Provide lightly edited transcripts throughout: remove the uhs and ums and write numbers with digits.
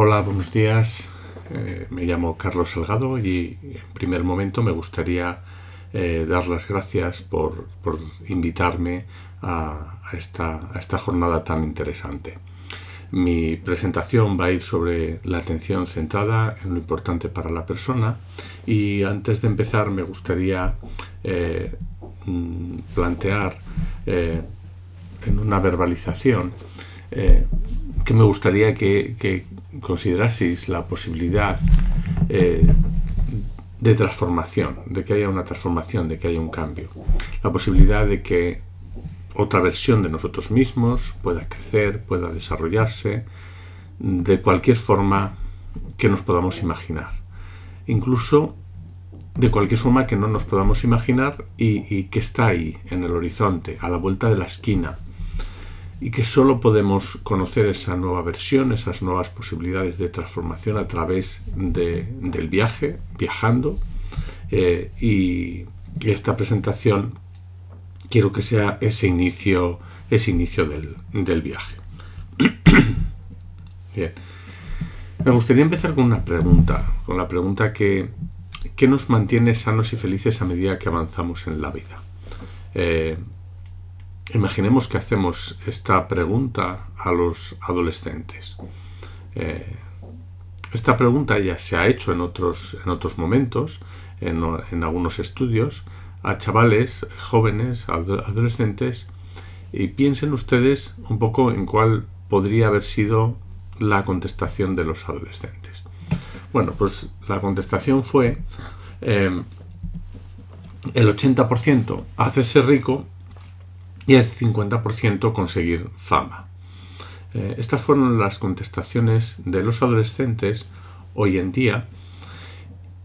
Hola, buenos días. Me llamo Carlos Salgado y en primer momento me gustaría dar las gracias por invitarme a esta jornada tan interesante. Mi presentación va a ir sobre la atención centrada en lo importante para la persona y antes de empezar me gustaría plantear en una verbalización que me gustaría que consideraseis la posibilidad de transformación, de que haya una transformación, de que haya un cambio. La posibilidad de que otra versión de nosotros mismos pueda crecer, pueda desarrollarse de cualquier forma que nos podamos imaginar. Incluso de cualquier forma que no nos podamos imaginar y que está ahí, en el horizonte, a la vuelta de la esquina. Y que solo podemos conocer esa nueva versión, esas nuevas posibilidades de transformación a través del viaje, viajando. Y esta presentación quiero que sea ese inicio del viaje. Bien. Me gustaría empezar con una pregunta, con la pregunta ¿qué nos mantiene sanos y felices a medida que avanzamos en la vida? Imaginemos que hacemos esta pregunta a los adolescentes. Esta pregunta ya se ha hecho en otros momentos, en algunos estudios, a chavales, jóvenes, adolescentes, y piensen ustedes un poco en cuál podría haber sido la contestación de los adolescentes. Bueno, pues la contestación fue el 80% hacerse rico y el 50% conseguir fama. Estas fueron las contestaciones de los adolescentes hoy en día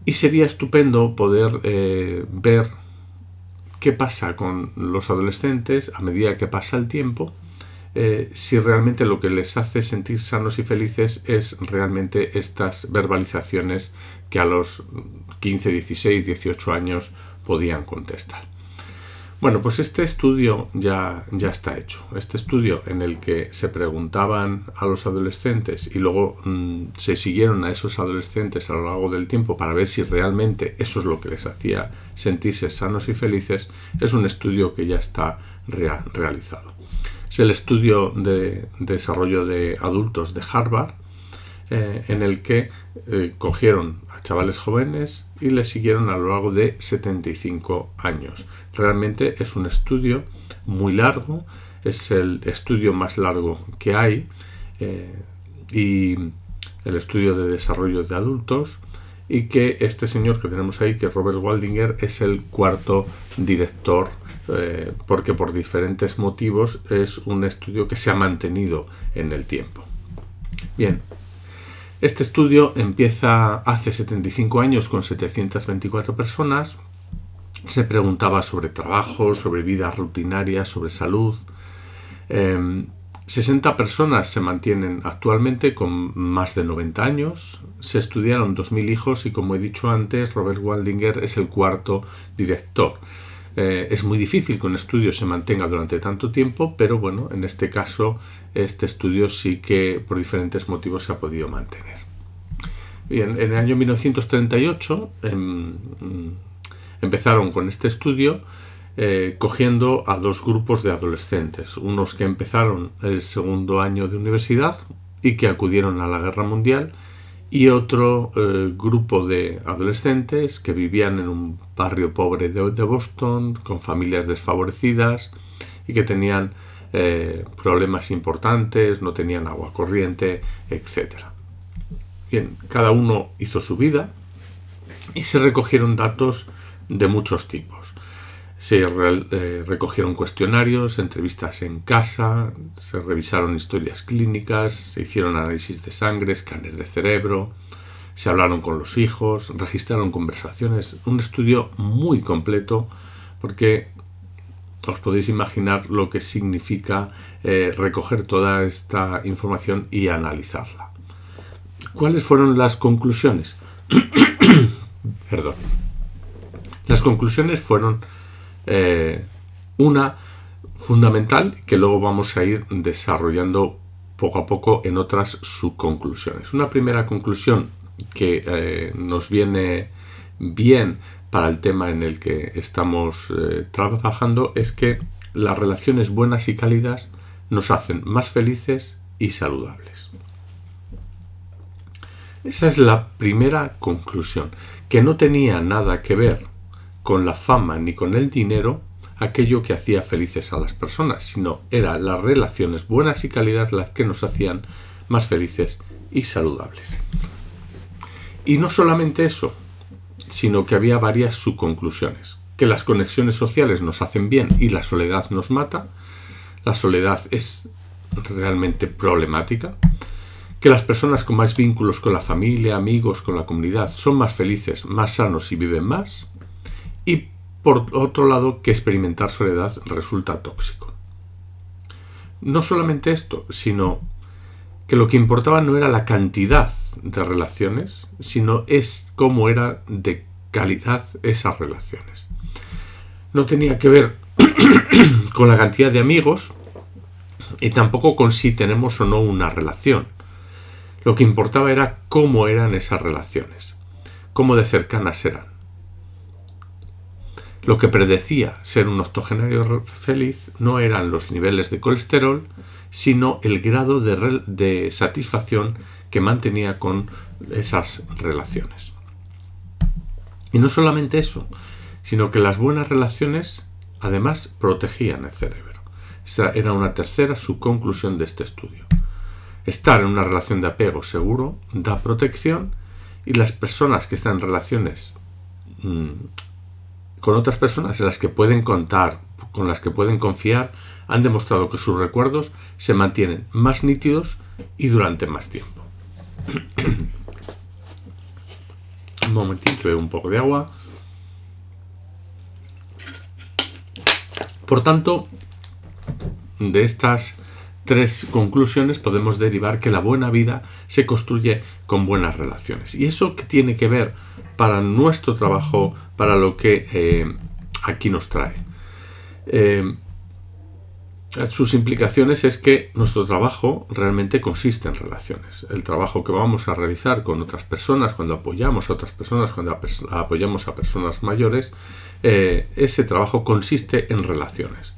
y sería estupendo poder ver qué pasa con los adolescentes a medida que pasa el tiempo, si realmente lo que les hace sentir sanos y felices es realmente estas verbalizaciones que a los 15, 16, 18 años podían contestar. Bueno, pues este estudio ya está hecho. Este estudio en el que se preguntaban a los adolescentes y luego se siguieron a esos adolescentes a lo largo del tiempo para ver si realmente eso es lo que les hacía sentirse sanos y felices, es un estudio que ya está realizado. Es el estudio de desarrollo de adultos de Harvard, en el que cogieron a chavales jóvenes y les siguieron a lo largo de 75 años. Realmente es un estudio muy largo, es el estudio más largo que hay, y el estudio de desarrollo de adultos, y que este señor que tenemos ahí, que es Robert Waldinger, es el cuarto director, porque por diferentes motivos es un estudio que se ha mantenido en el tiempo. Bien. Este estudio empieza hace 75 años con 724 personas. Se preguntaba sobre trabajo, sobre vida rutinaria, sobre salud. 60 personas se mantienen actualmente con más de 90 años. Se estudiaron 2.000 hijos y, como he dicho antes, Robert Waldinger es el cuarto director. Es muy difícil que un estudio se mantenga durante tanto tiempo, pero bueno, en este caso, este estudio sí que por diferentes motivos se ha podido mantener. Bien, en el año 1938 empezaron con este estudio cogiendo a dos grupos de adolescentes, unos que empezaron el segundo año de universidad y que acudieron a la Guerra Mundial, y otro grupo de adolescentes que vivían en un barrio pobre de Boston, con familias desfavorecidas y que tenían problemas importantes, no tenían agua corriente, etc. Bien, cada uno hizo su vida y se recogieron datos de muchos tipos. Se recogieron cuestionarios, entrevistas en casa, se revisaron historias clínicas, se hicieron análisis de sangre, escáneres de cerebro, se hablaron con los hijos, registraron conversaciones. Un estudio muy completo, porque os podéis imaginar lo que significa recoger toda esta información y analizarla. ¿Cuáles fueron las conclusiones? Perdón. Las conclusiones fueron una fundamental, que luego vamos a ir desarrollando poco a poco en otras subconclusiones. Una primera conclusión que nos viene bien para el tema en el que estamos trabajando es que las relaciones buenas y cálidas nos hacen más felices y saludables. Esa es la primera conclusión, que no tenía nada que ver con la fama ni con el dinero aquello que hacía felices a las personas, sino eran las relaciones buenas y cálidas las que nos hacían más felices y saludables. Y no solamente eso, sino que había varias subconclusiones, que las conexiones sociales nos hacen bien y la soledad nos mata. La soledad es realmente problemática, que las personas con más vínculos con la familia, amigos, con la comunidad, son más felices, más sanos y viven más. Y por otro lado, que experimentar soledad resulta tóxico. No solamente esto, sino que lo que importaba no era la cantidad de relaciones, sino es cómo era de calidad esas relaciones. No tenía que ver con la cantidad de amigos y tampoco con si tenemos o no una relación. Lo que importaba era cómo eran esas relaciones, cómo de cercanas eran. Lo que predecía ser un octogenario feliz no eran los niveles de colesterol, sino el grado de satisfacción que mantenía con esas relaciones. Y no solamente eso, sino que las buenas relaciones además protegían el cerebro. Esa era una tercera subconclusión de este estudio. Estar en una relación de apego seguro da protección, y las personas que están en relaciones con otras personas en las que pueden contar, con las que pueden confiar, han demostrado que sus recuerdos se mantienen más nítidos y durante más tiempo. Un momentito, bebo un poco de agua. Por tanto, de estas tres conclusiones podemos derivar que la buena vida se construye con buenas relaciones. ¿Y eso qué tiene que ver para nuestro trabajo, para lo que aquí nos trae? Sus implicaciones es que nuestro trabajo realmente consiste en relaciones. El trabajo que vamos a realizar con otras personas, cuando apoyamos a otras personas, cuando apoyamos a personas mayores, ese trabajo consiste en relaciones.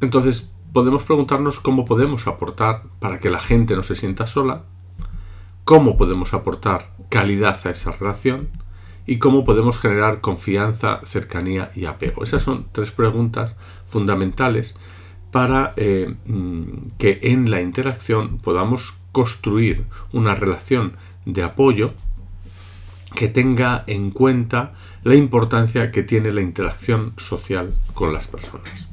Entonces, podemos preguntarnos cómo podemos aportar para que la gente no se sienta sola, cómo podemos aportar calidad a esa relación y cómo podemos generar confianza, cercanía y apego. Esas son tres preguntas fundamentales para que en la interacción podamos construir una relación de apoyo que tenga en cuenta la importancia que tiene la interacción social con las personas.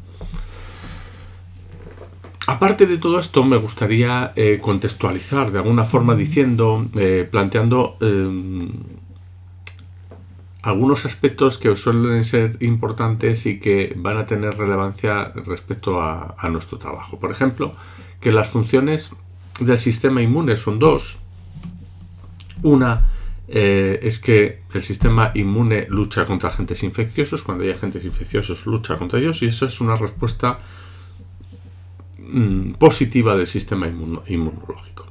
Aparte de todo esto, me gustaría contextualizar de alguna forma planteando algunos aspectos que suelen ser importantes y que van a tener relevancia respecto a nuestro trabajo. Por ejemplo, que las funciones del sistema inmune son dos. Una es que el sistema inmune lucha contra agentes infecciosos. Cuando hay agentes infecciosos, lucha contra ellos, y eso es una respuesta positiva del sistema inmunológico.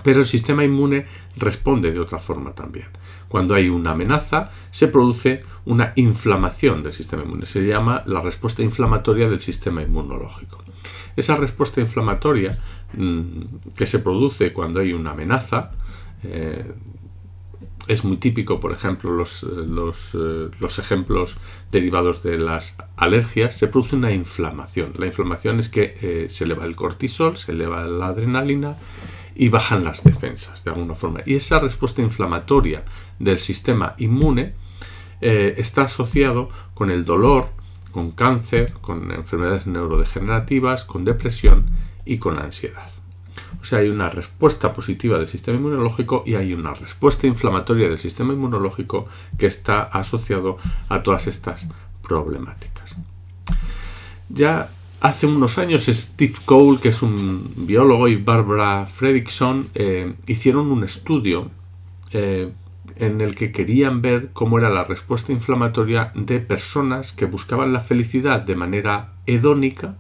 Pero el sistema inmune responde de otra forma también. Cuando hay una amenaza, se produce una inflamación del sistema inmune. Se llama la respuesta inflamatoria del sistema inmunológico. Esa respuesta inflamatoria que se produce cuando hay una amenaza es muy típico, por ejemplo, los ejemplos derivados de las alergias. Se produce una inflamación. La inflamación es que se eleva el cortisol, se eleva la adrenalina y bajan las defensas de alguna forma. Y esa respuesta inflamatoria del sistema inmune está asociado con el dolor, con cáncer, con enfermedades neurodegenerativas, con depresión y con ansiedad. O sea, hay una respuesta positiva del sistema inmunológico y hay una respuesta inflamatoria del sistema inmunológico que está asociado a todas estas problemáticas. Ya hace unos años Steve Cole, que es un biólogo, y Barbara Fredrickson hicieron un estudio en el que querían ver cómo era la respuesta inflamatoria de personas que buscaban la felicidad de manera hedónica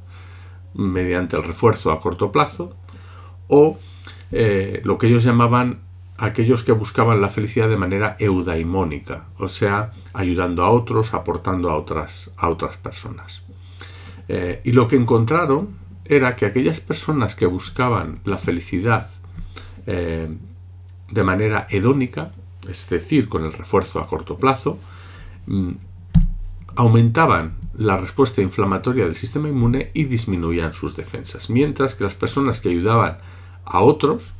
mediante el refuerzo a corto plazo, o lo que ellos llamaban aquellos que buscaban la felicidad de manera eudaimónica, o sea, ayudando a otros, aportando a otras personas. Y lo que encontraron era que aquellas personas que buscaban la felicidad de manera hedónica, es decir, con el refuerzo a corto plazo, aumentaban la respuesta inflamatoria del sistema inmune y disminuían sus defensas, mientras que las personas que ayudaban a otros,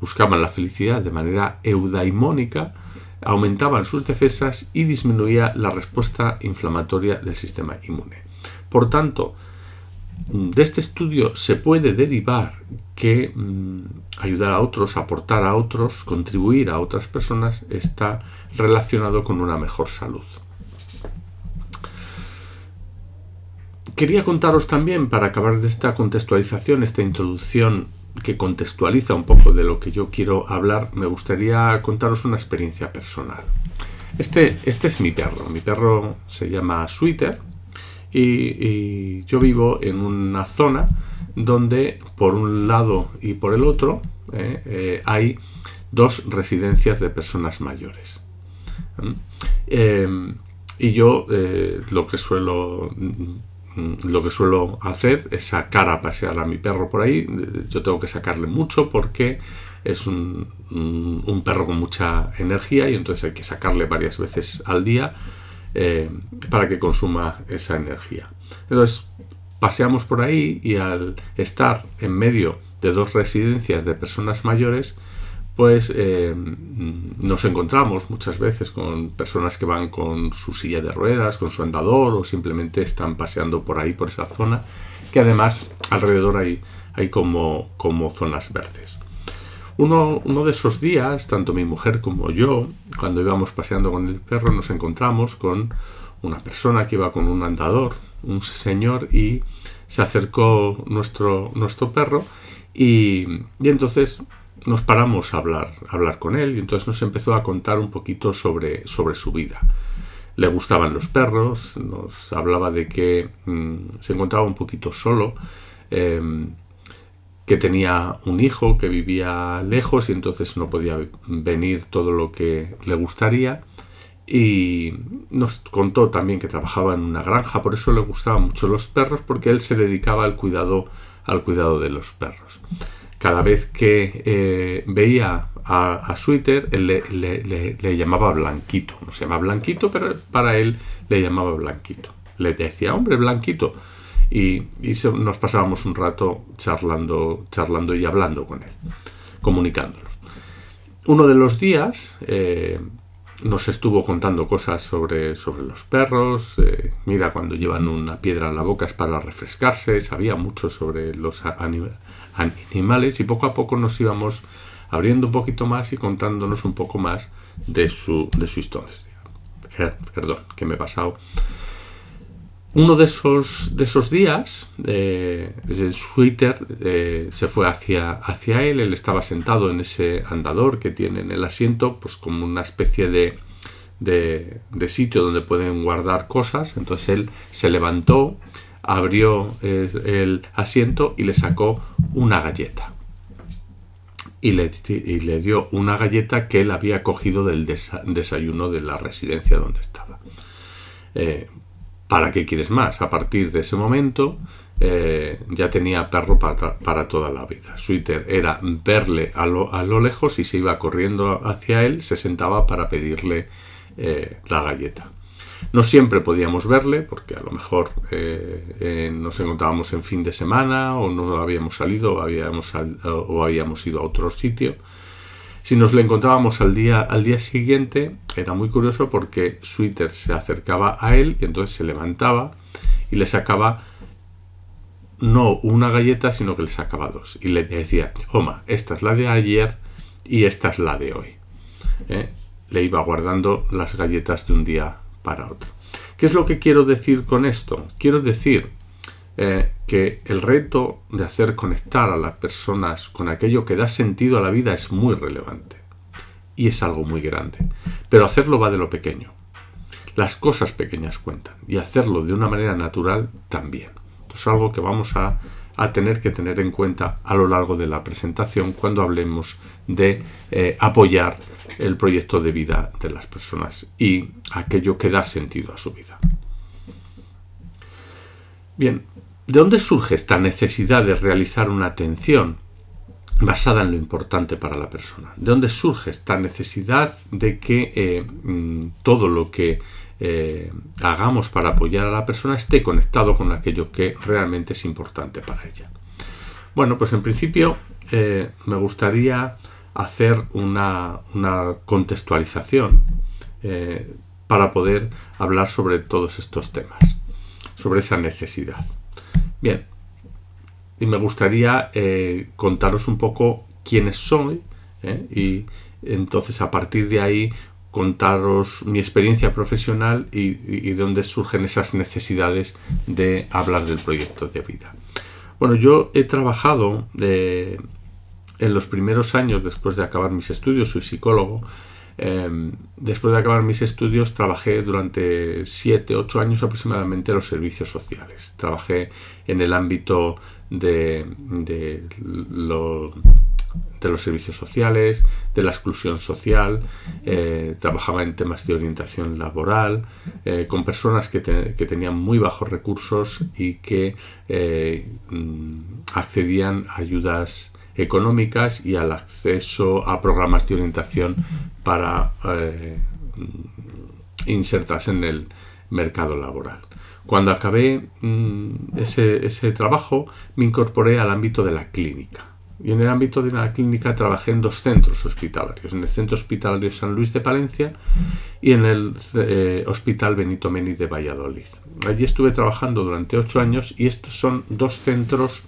buscaban la felicidad de manera eudaimónica, aumentaban sus defensas y disminuía la respuesta inflamatoria del sistema inmune. Por tanto, de este estudio se puede derivar que ayudar a otros, aportar a otros, contribuir a otras personas está relacionado con una mejor salud. Quería contaros también, para acabar de esta contextualización, esta introducción que contextualiza un poco de lo que yo quiero hablar, me gustaría contaros una experiencia personal. Este es mi perro. Mi perro se llama Sweeter y yo vivo en una zona donde por un lado y por el otro hay dos residencias de personas mayores. Y yo lo que suelo hacer es sacar a pasear a mi perro por ahí. Yo tengo que sacarle mucho porque es un perro con mucha energía y entonces hay que sacarle varias veces al día para que consuma esa energía. Entonces paseamos por ahí y al estar en medio de dos residencias de personas mayores, pues nos encontramos muchas veces con personas que van con su silla de ruedas, con su andador, o simplemente están paseando por ahí, por esa zona, que además alrededor hay como zonas verdes. Uno de esos días, tanto mi mujer como yo, cuando íbamos paseando con el perro, nos encontramos con una persona que iba con un andador, un señor, y se acercó nuestro perro y entonces nos paramos a hablar con él, y entonces nos empezó a contar un poquito sobre su vida. Le gustaban los perros, nos hablaba de que se encontraba un poquito solo, que tenía un hijo que vivía lejos y entonces no podía venir todo lo que le gustaría, y nos contó también que trabajaba en una granja, por eso le gustaban mucho los perros, porque él se dedicaba al cuidado de los perros. Cada vez que veía a Sweeter, él le llamaba Blanquito. No se llama Blanquito, pero para él le llamaba Blanquito. Le decía, hombre, Blanquito. Y nos pasábamos un rato charlando y hablando con él, comunicándonos. Uno de los días nos estuvo contando cosas sobre los perros. Mira, cuando llevan una piedra en la boca es para refrescarse. Sabía mucho sobre los animales, y poco a poco nos íbamos abriendo un poquito más y contándonos un poco más de su historia. Perdón, que me he pasado. Uno de esos días, Sweeter se fue hacia él. Él estaba sentado en ese andador que tiene en el asiento, pues como una especie de sitio donde pueden guardar cosas. Entonces él se levantó, abrió el asiento y le sacó una galleta. Y le dio una galleta que él había cogido del desayuno de la residencia donde estaba. ¿Para qué quieres más? A partir de ese momento ya tenía perro para toda la vida. Sweeter era verle a lo lejos y se iba corriendo hacia él, se sentaba para pedirle la galleta. No siempre podíamos verle, porque a lo mejor nos encontrábamos en fin de semana, o no habíamos salido, o habíamos ido a otro sitio. Si nos le encontrábamos al día siguiente, era muy curioso porque Sweeter se acercaba a él y entonces se levantaba y le sacaba no una galleta, sino que le sacaba dos. Y le decía, toma, esta es la de ayer y esta es la de hoy. Le iba guardando las galletas de un día para otro. ¿Qué es lo que quiero decir con esto? Quiero decir que el reto de hacer conectar a las personas con aquello que da sentido a la vida es muy relevante y es algo muy grande, pero hacerlo va de lo pequeño. Las cosas pequeñas cuentan, y hacerlo de una manera natural también. Esto es algo que vamos a a tener que tener en cuenta a lo largo de la presentación cuando hablemos de apoyar el proyecto de vida de las personas y aquello que da sentido a su vida. Bien, ¿de dónde surge esta necesidad de realizar una atención basada en lo importante para la persona? ¿De dónde surge esta necesidad de que todo lo que hagamos para apoyar a la persona esté conectado con aquello que realmente es importante para ella? Bueno, pues en principio me gustaría hacer una contextualización para poder hablar sobre todos estos temas, sobre esa necesidad. Bien, y me gustaría contaros un poco quiénes soy y entonces a partir de ahí contaros mi experiencia profesional y de dónde surgen esas necesidades de hablar del proyecto de vida. Bueno, yo he trabajado en los primeros años después de acabar mis estudios, soy psicólogo. Después de acabar mis estudios trabajé durante 7-8 años aproximadamente en los servicios sociales. Trabajé en el ámbito de los servicios sociales, de la exclusión social, trabajaba en temas de orientación laboral, con personas que tenían muy bajos recursos y que accedían a ayudas económicas y al acceso a programas de orientación para insertarse en el mercado laboral. Cuando acabé ese trabajo, me incorporé al ámbito de la clínica. Y en el ámbito de la clínica trabajé en 2 centros hospitalarios, en el Centro Hospitalario San Luis de Palencia y en el Hospital Benito Meni de Valladolid. Allí estuve trabajando durante 8 años y estos son 2 centros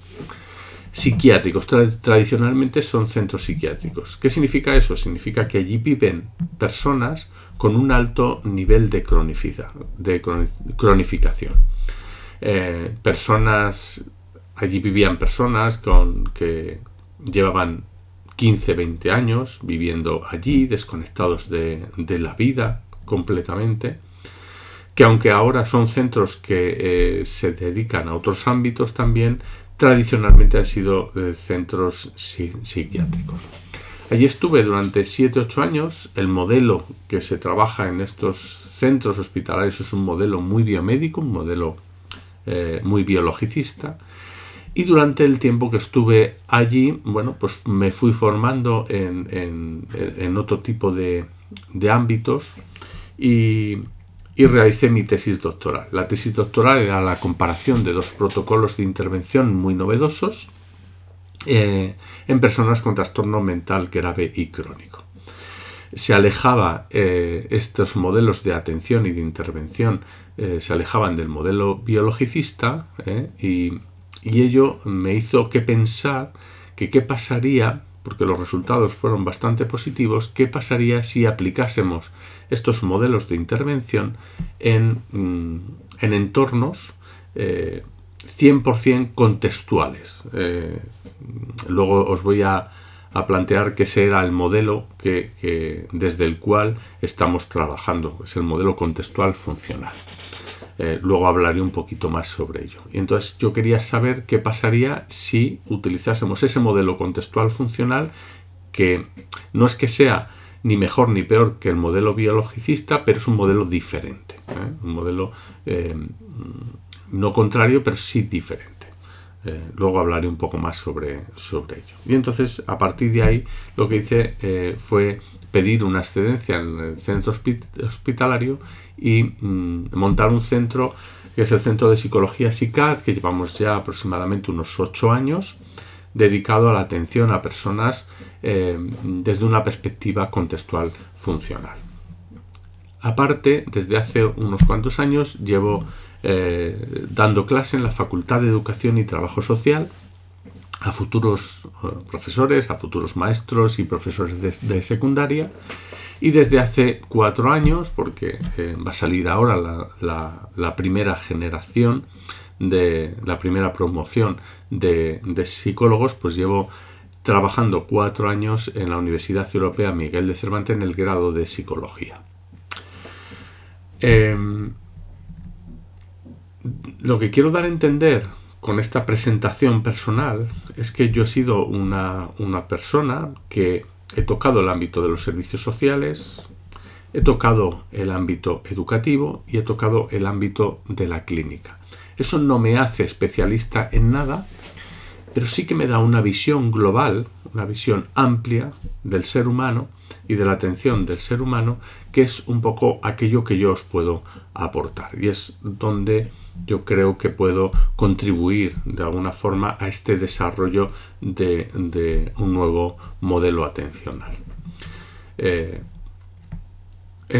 psiquiátricos. Tradicionalmente son centros psiquiátricos. ¿Qué significa eso? Significa que allí viven personas con un alto nivel de cronificación. Allí vivían personas que llevaban 15-20 años viviendo allí, desconectados de la vida completamente, que aunque ahora son centros que se dedican a otros ámbitos también, tradicionalmente han sido centros psiquiátricos. Allí estuve durante 7-8 años. El modelo que se trabaja en estos centros hospitalarios es un modelo muy biomédico, un modelo muy biologicista. Y durante el tiempo que estuve allí, bueno, pues me fui formando en otro tipo de ámbitos y realicé mi tesis doctoral. La tesis doctoral era la comparación de 2 protocolos de intervención muy novedosos en personas con trastorno mental grave y crónico. Se alejaba estos modelos de atención y de intervención, se alejaban del modelo biologicista y ello me hizo que pensar que qué pasaría, porque los resultados fueron bastante positivos, qué pasaría si aplicásemos estos modelos de intervención en entornos 100% contextuales. Luego os voy a plantear que ese era el modelo desde el cual estamos trabajando, es el modelo contextual funcional. Luego hablaré un poquito más sobre ello. Y entonces yo quería saber qué pasaría si utilizásemos ese modelo contextual funcional, que no es que sea ni mejor ni peor que el modelo biologicista, pero es un modelo diferente, un modelo no contrario, pero sí diferente. Luego hablaré un poco más sobre ello. Y entonces, a partir de ahí, lo que hice fue pedir una excedencia en el centro hospitalario y montar un centro que es el Centro de Psicología SICAD, que llevamos ya aproximadamente unos 8 años, dedicado a la atención a personas desde una perspectiva contextual funcional. Aparte, desde hace unos cuantos años llevo dando clase en la Facultad de Educación y Trabajo Social a futuros profesores, a futuros maestros y profesores de secundaria, y desde hace 4 años, porque va a salir ahora la primera generación, la primera promoción de psicólogos, pues llevo trabajando 4 años en la Universidad Europea Miguel de Cervantes en el grado de Psicología. Lo que quiero dar a entender con esta presentación personal es que yo he sido una persona que he tocado el ámbito de los servicios sociales, he tocado el ámbito educativo y he tocado el ámbito de la clínica. Eso no me hace especialista en nada, pero sí que me da una visión global, una visión amplia del ser humano y de la atención del ser humano, que es un poco aquello que yo os puedo aportar. Y es donde yo creo que puedo contribuir de alguna forma a este desarrollo de un nuevo modelo atencional. En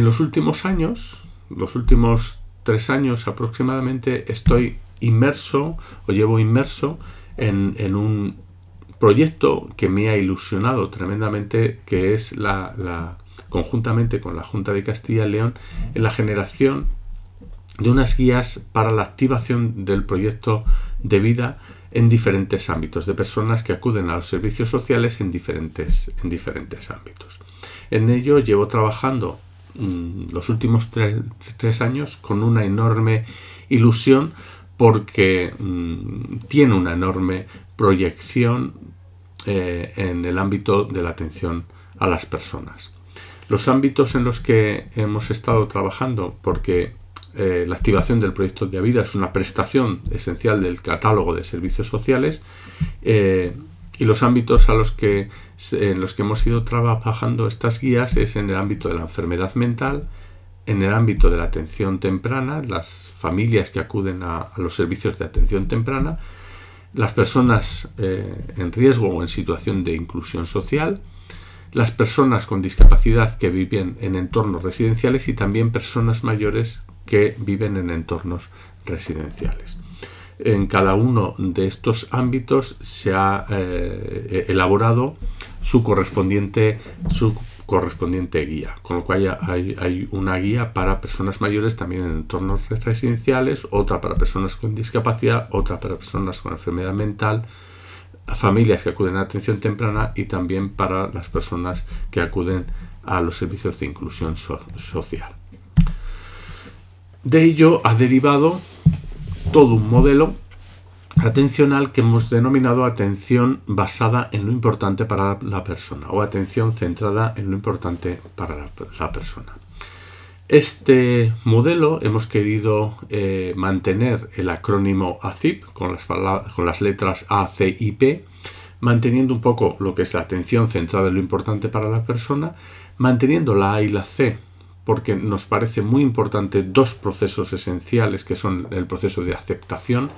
los últimos años, los últimos 3 años aproximadamente, estoy inmerso o llevo inmerso en un proyecto que me ha ilusionado tremendamente, que es conjuntamente con la Junta de Castilla y León, en la generación de unas guías para la activación del proyecto de vida en diferentes ámbitos, de personas que acuden a los servicios sociales en diferentes ámbitos. En ello llevo trabajando los últimos 3 años con una enorme ilusión, porque tiene una enorme proyección en el ámbito de la atención a las personas. Los ámbitos en los que hemos estado trabajando, porque la activación del proyecto de vida es una prestación esencial del catálogo de servicios sociales, y los ámbitos en los que hemos ido trabajando estas guías es en el ámbito de la enfermedad mental, en el ámbito de la atención temprana, las familias que acuden a los servicios de atención temprana, las personas en riesgo o en situación de inclusión social, las personas con discapacidad que viven en entornos residenciales y también personas mayores que viven en entornos residenciales. En cada uno de estos ámbitos se ha elaborado su correspondiente guía, con lo cual hay una guía para personas mayores también en entornos residenciales, otra para personas con discapacidad, otra para personas con enfermedad mental, familias que acuden a atención temprana y también para las personas que acuden a los servicios de inclusión social. De ello ha derivado todo un modelo atencional que hemos denominado atención basada en lo importante para la persona, o atención centrada en lo importante para la persona. Este modelo hemos querido mantener el acrónimo ACIP con las letras A, C y P, manteniendo un poco lo que es la atención centrada en lo importante para la persona, manteniendo la A y la C, porque nos parece muy importante 2 procesos esenciales, que son el proceso de aceptación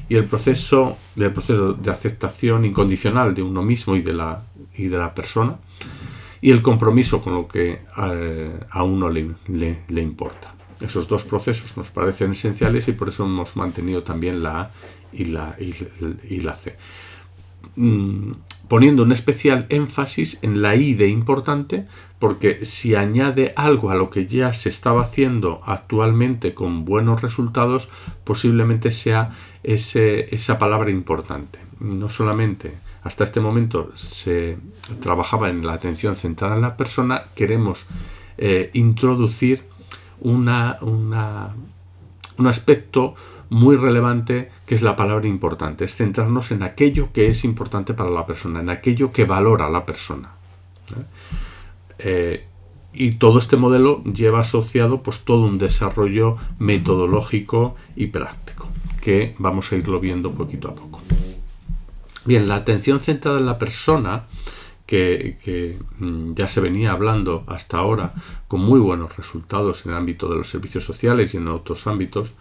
y el proceso de aceptación incondicional de uno mismo y de la persona, y el compromiso con lo que a uno le importa. Esos 2 procesos nos parecen esenciales y por eso hemos mantenido también la A y la C, poniendo un especial énfasis en la I de importante, porque si añade algo a lo que ya se estaba haciendo actualmente con buenos resultados, posiblemente sea esa palabra importante. No solamente hasta este momento se trabajaba en la atención centrada en la persona, queremos introducir un aspecto muy relevante, que es la palabra importante. Es centrarnos en aquello que es importante para la persona, en aquello que valora la persona. Y todo este modelo lleva asociado pues todo un desarrollo metodológico y práctico, que vamos a irlo viendo poquito a poco. Bien, la atención centrada en la persona, que ya se venía hablando hasta ahora con muy buenos resultados en el ámbito de los servicios sociales y en otros ámbitos,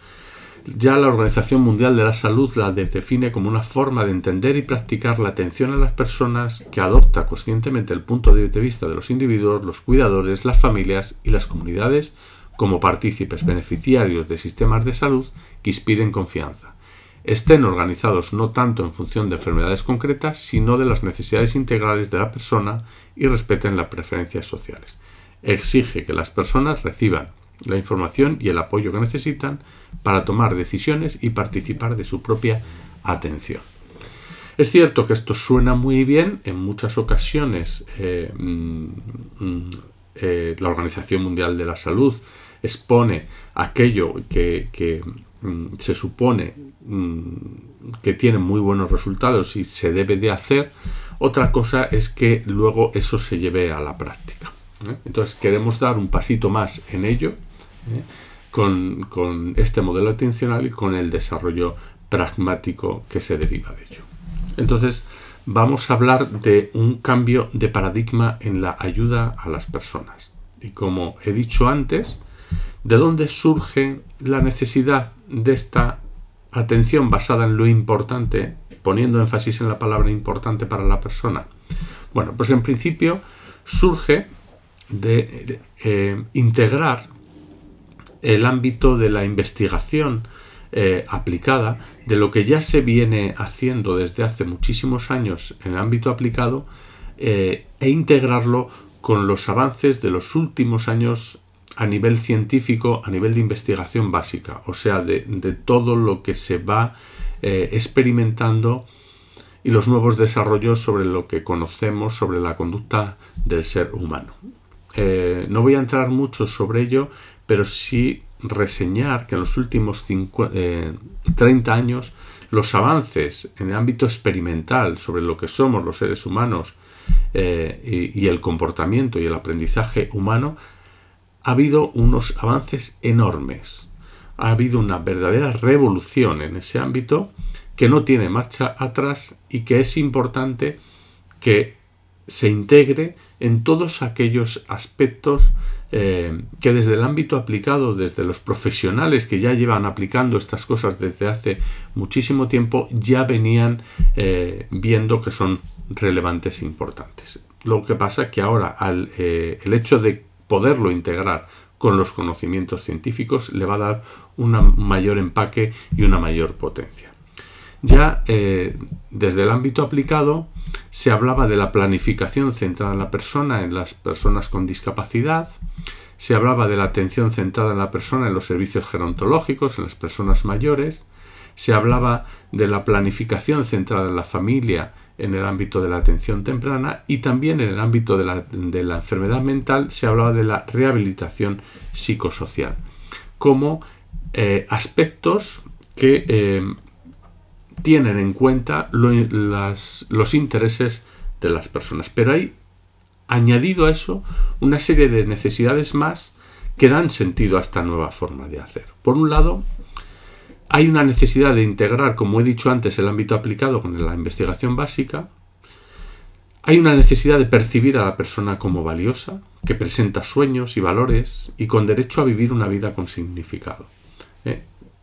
ya la Organización Mundial de la Salud la define como una forma de entender y practicar la atención a las personas que adopta conscientemente el punto de vista de los individuos, los cuidadores, las familias y las comunidades como partícipes beneficiarios de sistemas de salud que inspiren confianza. Estén organizados no tanto en función de enfermedades concretas, sino de las necesidades integrales de la persona y respeten las preferencias sociales. Exige que las personas reciban la información y el apoyo que necesitan para tomar decisiones y participar de su propia atención. Es cierto que esto suena muy bien. En muchas ocasiones la Organización Mundial de la Salud expone aquello que se supone que tienen muy buenos resultados y se debe de hacer. Otra cosa es que luego eso se lleve a la práctica. Entonces queremos dar un pasito más en ello, con este modelo atencional y con el desarrollo pragmático que se deriva de ello. Entonces vamos a hablar de un cambio de paradigma en la ayuda a las personas. Y como he dicho antes, ¿de dónde surge la necesidad de esta atención basada en lo importante, poniendo énfasis en la palabra importante para la persona? Bueno, pues en principio surge de integrar el ámbito de la investigación aplicada, de lo que ya se viene haciendo desde hace muchísimos años en el ámbito aplicado, e integrarlo con los avances de los últimos años a nivel científico, a nivel de investigación básica, o sea, de todo lo que se va experimentando y los nuevos desarrollos sobre lo que conocemos sobre la conducta del ser humano. No voy a entrar mucho sobre ello, pero sí reseñar que en los últimos 30 años los avances en el ámbito experimental sobre lo que somos los seres humanos y el comportamiento y el aprendizaje humano, ha habido unos avances enormes. Ha habido una verdadera revolución en ese ámbito que no tiene marcha atrás y que es importante que se integre en todos aquellos aspectos que desde el ámbito aplicado, desde los profesionales que ya llevan aplicando estas cosas desde hace muchísimo tiempo, ya venían viendo que son relevantes e importantes. Lo que pasa es que ahora el hecho de poderlo integrar con los conocimientos científicos le va a dar un mayor empaque y una mayor potencia. Ya desde el ámbito aplicado se hablaba de la planificación centrada en la persona, en las personas con discapacidad, se hablaba de la atención centrada en la persona en los servicios gerontológicos, en las personas mayores, se hablaba de la planificación centrada en la familia en el ámbito de la atención temprana y también en el ámbito de la enfermedad mental se hablaba de la rehabilitación psicosocial como aspectos que tienen en cuenta los intereses de las personas. Pero hay añadido a eso una serie de necesidades más que dan sentido a esta nueva forma de hacer. Por un lado, hay una necesidad de integrar, como he dicho antes, el ámbito aplicado con la investigación básica. Hay una necesidad de percibir a la persona como valiosa, que presenta sueños y valores y con derecho a vivir una vida con significado.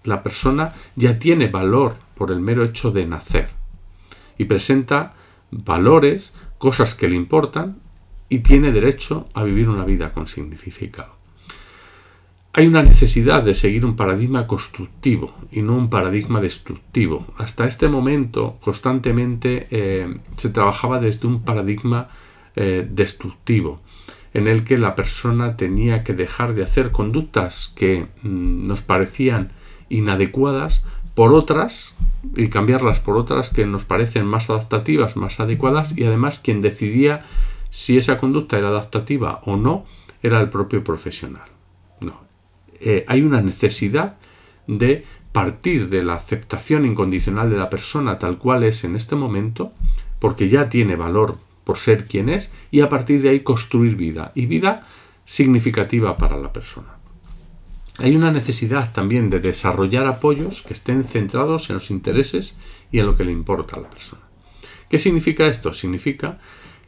La persona ya tiene valor por el mero hecho de nacer y presenta valores, cosas que le importan y tiene derecho a vivir una vida con significado. Hay una necesidad de seguir un paradigma constructivo y no un paradigma destructivo. Hasta este momento constantemente se trabajaba desde un paradigma destructivo, en el que la persona tenía que dejar de hacer conductas que nos parecían inadecuadas por otras y cambiarlas por otras que nos parecen más adaptativas, más adecuadas, y además quien decidía si esa conducta era adaptativa o no era el propio profesional. No. Hay una necesidad de partir de la aceptación incondicional de la persona tal cual es en este momento, porque ya tiene valor por ser quien es, y a partir de ahí construir vida, y vida significativa para la persona. Hay una necesidad también de desarrollar apoyos que estén centrados en los intereses y en lo que le importa a la persona. ¿Qué significa esto? Significa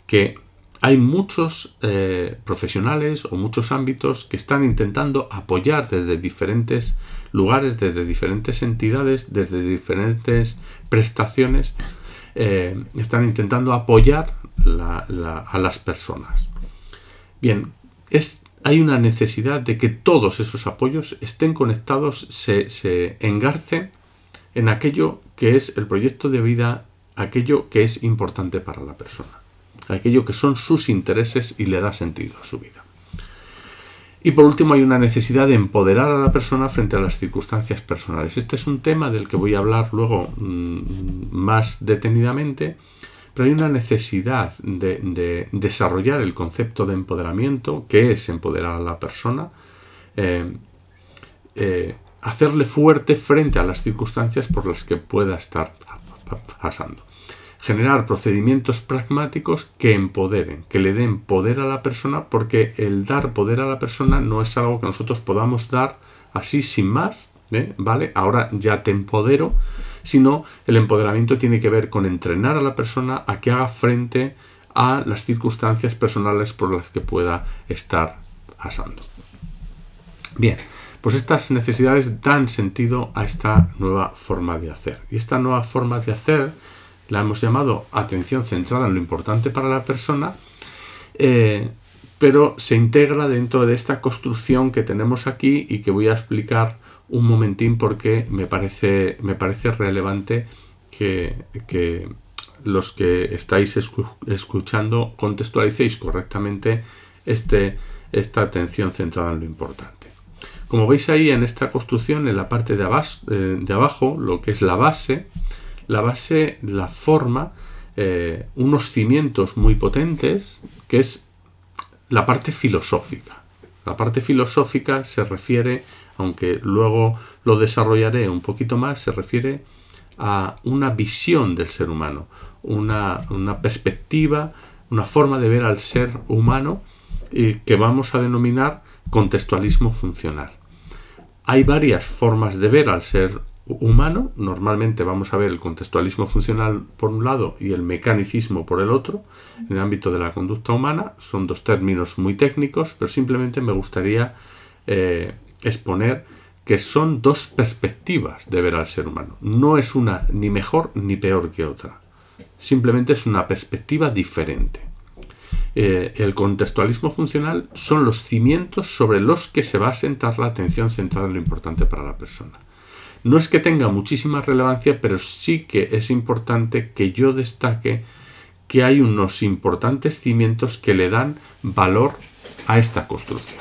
que hay muchos profesionales o muchos ámbitos que están intentando apoyar desde diferentes lugares, desde diferentes entidades, desde diferentes prestaciones, están intentando apoyar a las personas. Bien, hay una necesidad de que todos esos apoyos estén conectados, se engarcen en aquello que es el proyecto de vida, aquello que es importante para la persona, aquello que son sus intereses y le da sentido a su vida. Y por último hay una necesidad de empoderar a la persona frente a las circunstancias personales. Este es un tema del que voy a hablar luego más detenidamente, pero hay una necesidad de desarrollar el concepto de empoderamiento, que es empoderar a la persona, hacerle fuerte frente a las circunstancias por las que pueda estar pasando. Generar procedimientos pragmáticos que empoderen, que le den poder a la persona, porque el dar poder a la persona no es algo que nosotros podamos dar así sin más, ¿vale? Ahora ya te empodero, sino el empoderamiento tiene que ver con entrenar a la persona a que haga frente a las circunstancias personales por las que pueda estar pasando. Bien, pues estas necesidades dan sentido a esta nueva forma de hacer. Y esta nueva forma de hacer la hemos llamado atención centrada en lo importante para la persona, pero se integra dentro de esta construcción que tenemos aquí y que voy a explicar un momentín porque me parece relevante que los que estáis escuchando contextualicéis correctamente esta atención centrada en lo importante. Como veis ahí en esta construcción, en la parte de abajo, lo que es la base la forma unos cimientos muy potentes, que es la parte filosófica. La parte filosófica se refiere, aunque luego lo desarrollaré un poquito más, se refiere a una visión del ser humano, una perspectiva, una forma de ver al ser humano que vamos a denominar contextualismo funcional. Hay varias formas de ver al ser humano. Normalmente vamos a ver el contextualismo funcional por un lado y el mecanicismo por el otro. En el ámbito de la conducta humana son dos términos muy técnicos, pero simplemente me gustaría exponer que son dos perspectivas de ver al ser humano. No es una ni mejor ni peor que otra. Simplemente es una perspectiva diferente. El contextualismo funcional son los cimientos sobre los que se va a asentar la atención centrada en lo importante para la persona. No es que tenga muchísima relevancia, pero sí que es importante que yo destaque que hay unos importantes cimientos que le dan valor a esta construcción.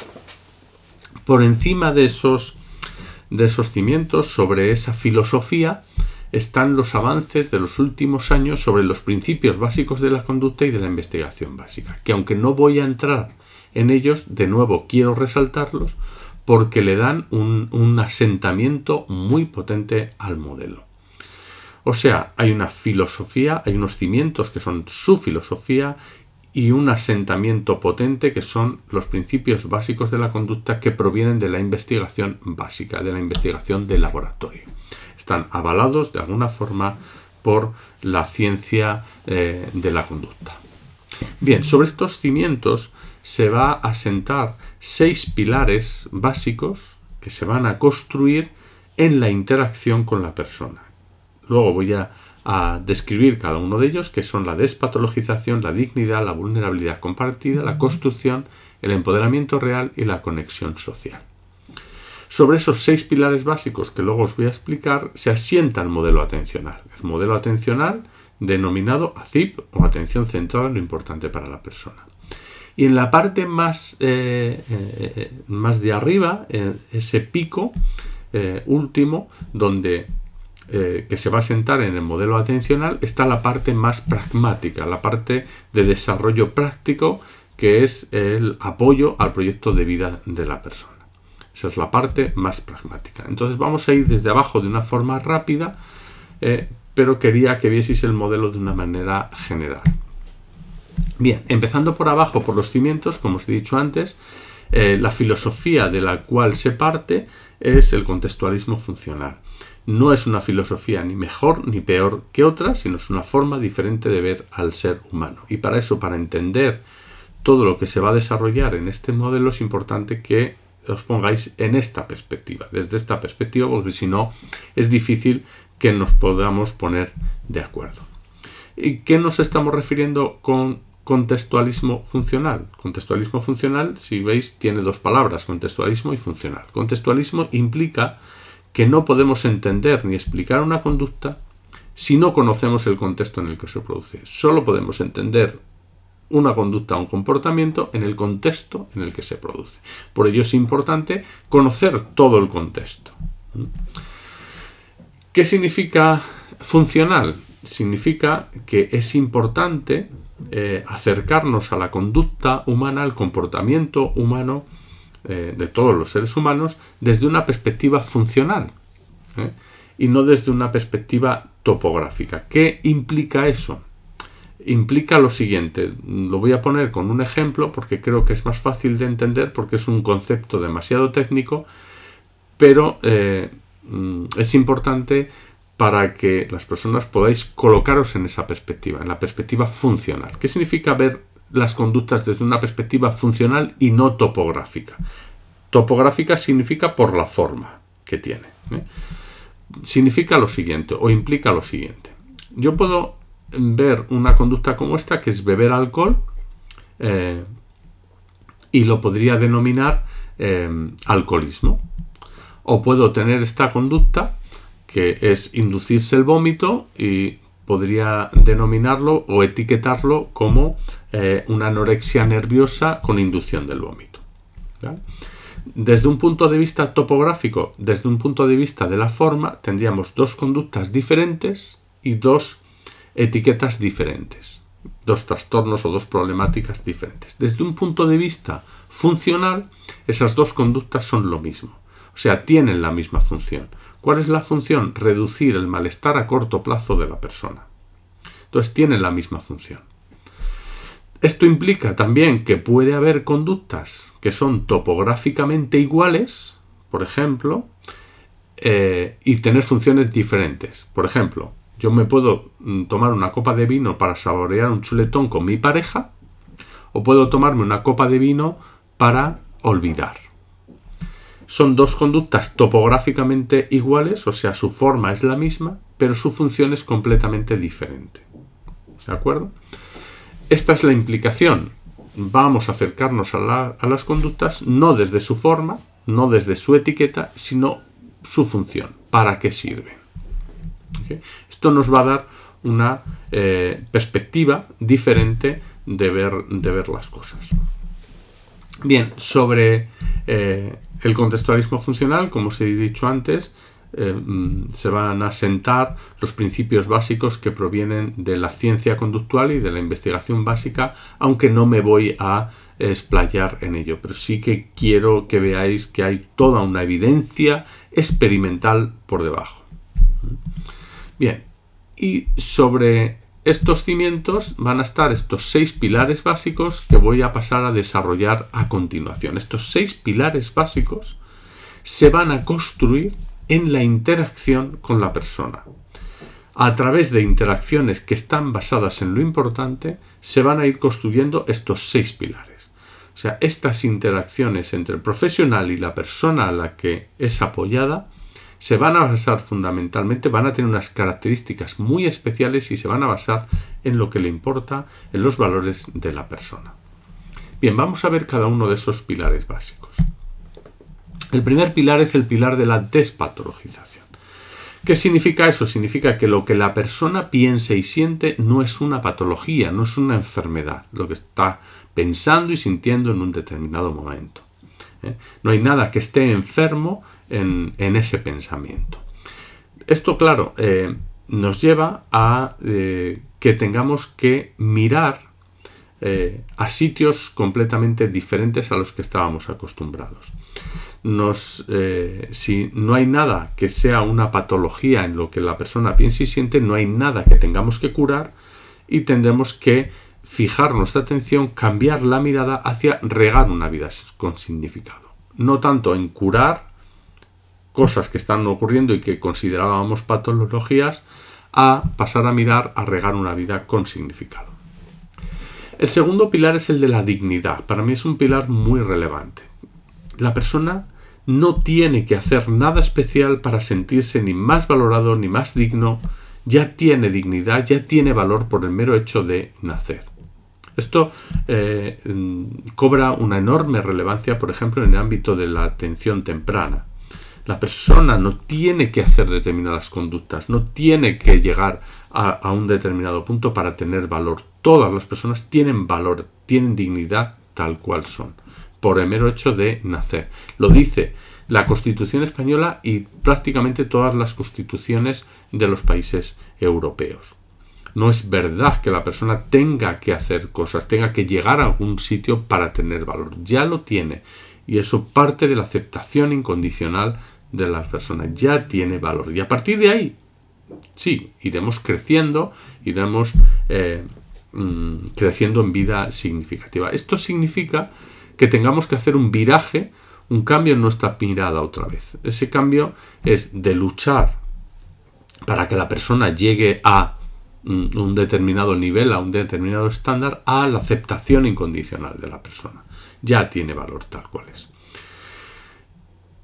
Por encima de esos cimientos, sobre esa filosofía, están los avances de los últimos años sobre los principios básicos de la conducta y de la investigación básica, que aunque no voy a entrar en ellos, de nuevo quiero resaltarlos porque le dan un asentamiento muy potente al modelo. O sea, hay una filosofía, hay unos cimientos que son su filosofía y un asentamiento potente que son los principios básicos de la conducta que provienen de la investigación básica, de la investigación de laboratorio. Están avalados de alguna forma por la ciencia de la conducta. Bien, sobre estos cimientos se va a asentar 6 pilares básicos que se van a construir en la interacción con la persona. Luego voy a describir cada uno de ellos, que son la despatologización, la dignidad, la vulnerabilidad compartida, la construcción, el empoderamiento real y la conexión social. Sobre esos 6 pilares básicos que luego os voy a explicar, se asienta el modelo atencional. El modelo atencional denominado ACIP o atención centrada en lo importante para la persona. Y en la parte más de arriba, ese pico último, donde que se va a sentar en el modelo atencional, está la parte más pragmática, la parte de desarrollo práctico, que es el apoyo al proyecto de vida de la persona. Esa es la parte más pragmática. Entonces vamos a ir desde abajo de una forma rápida, pero quería que vieseis el modelo de una manera general. Bien, empezando por abajo, por los cimientos, como os he dicho antes, la filosofía de la cual se parte es el contextualismo funcional. No es una filosofía ni mejor ni peor que otra, sino es una forma diferente de ver al ser humano. Y para eso, para entender todo lo que se va a desarrollar en este modelo, es importante que os pongáis en esta perspectiva, desde esta perspectiva, porque si no es difícil que nos podamos poner de acuerdo. ¿Y qué nos estamos refiriendo con contextualismo funcional? Contextualismo funcional, si veis, tiene dos palabras, contextualismo y funcional. Contextualismo implica que no podemos entender ni explicar una conducta si no conocemos el contexto en el que se produce. Solo podemos entender una conducta o un comportamiento en el contexto en el que se produce. Por ello es importante conocer todo el contexto. ¿Qué significa funcional? Significa que es importante acercarnos a la conducta humana, al comportamiento humano, de todos los seres humanos desde una perspectiva funcional, y no desde una perspectiva topográfica. ¿Qué implica eso? Implica lo siguiente, lo voy a poner con un ejemplo porque creo que es más fácil de entender, porque es un concepto demasiado técnico, pero es importante para que las personas podáis colocaros en esa perspectiva, en la perspectiva funcional. ¿Qué significa ver las conductas desde una perspectiva funcional y no topográfica? Topográfica significa por la forma que tiene. Significa lo siguiente, o implica lo siguiente. Yo puedo ver una conducta como esta, que es beber alcohol, y lo podría denominar alcoholismo. O puedo tener esta conducta, que es inducirse el vómito, y podría denominarlo o etiquetarlo como una anorexia nerviosa con inducción del vómito. ¿Vale? Desde un punto de vista topográfico, desde un punto de vista de la forma, tendríamos dos conductas diferentes y dos etiquetas diferentes, dos trastornos o dos problemáticas diferentes. Desde un punto de vista funcional, esas dos conductas son lo mismo, o sea, tienen la misma función. ¿Cuál es la función? Reducir el malestar a corto plazo de la persona. Entonces, tienen la misma función. Esto implica también que puede haber conductas que son topográficamente iguales, por ejemplo, y tener funciones diferentes. Por ejemplo, yo me puedo tomar una copa de vino para saborear un chuletón con mi pareja, o puedo tomarme una copa de vino para olvidar. Son dos conductas topográficamente iguales, o sea, su forma es la misma, pero su función es completamente diferente. ¿De acuerdo? Esta es la implicación. Vamos a acercarnos a las conductas no desde su forma, no desde su etiqueta, sino su función. ¿Para qué sirven? ¿Okay? Esto nos va a dar una perspectiva diferente de ver las cosas. Bien, sobre el contextualismo funcional, como os he dicho antes, se van a sentar los principios básicos que provienen de la ciencia conductual y de la investigación básica, aunque no me voy a explayar en ello, pero sí que quiero que veáis que hay toda una evidencia experimental por debajo. Bien, y sobre estos cimientos van a estar estos 6 pilares básicos que voy a pasar a desarrollar a continuación. Estos 6 pilares básicos se van a construir en la interacción con la persona. A través de interacciones que están basadas en lo importante, se van a ir construyendo estos 6 pilares. O sea, estas interacciones entre el profesional y la persona a la que es apoyada se van a basar fundamentalmente, van a tener unas características muy especiales y se van a basar en lo que le importa, en los valores de la persona. Bien, vamos a ver cada uno de esos pilares básicos. El primer pilar es el pilar de la despatologización. ¿Qué significa eso? Significa que lo que la persona piense y siente no es una patología, no es una enfermedad, lo que está pensando y sintiendo en un determinado momento. No hay nada que esté enfermo en ese pensamiento. Esto, claro, nos lleva a que tengamos que mirar a sitios completamente diferentes a los que estábamos acostumbrados. Si no hay nada que sea una patología en lo que la persona piensa y siente, no hay nada que tengamos que curar, y tendremos que fijar nuestra atención, cambiar la mirada hacia regar una vida con significado. No tanto en curar cosas que están ocurriendo y que considerábamos patologías, a pasar a mirar a regar una vida con significado. El segundo pilar es el de la dignidad. Para mí es un pilar muy relevante. La persona no tiene que hacer nada especial para sentirse ni más valorado ni más digno. Ya tiene dignidad, ya tiene valor por el mero hecho de nacer. Esto cobra una enorme relevancia, por ejemplo, en el ámbito de la atención temprana. La persona no tiene que hacer determinadas conductas, no tiene que llegar a un determinado punto para tener valor. Todas las personas tienen valor, tienen dignidad tal cual son, por el mero hecho de nacer. Lo dice la Constitución española y prácticamente todas las constituciones de los países europeos. No es verdad que la persona tenga que hacer cosas, tenga que llegar a algún sitio para tener valor. Ya lo tiene. Y eso parte de la aceptación incondicional de la persona. Ya tiene valor. Y a partir de ahí, sí, iremos creciendo, iremos creciendo en vida significativa. Esto significa que tengamos que hacer un viraje, un cambio en nuestra mirada otra vez. Ese cambio es de luchar para que la persona llegue a un determinado nivel, a un determinado estándar, a la aceptación incondicional de la persona. Ya tiene valor tal cual es.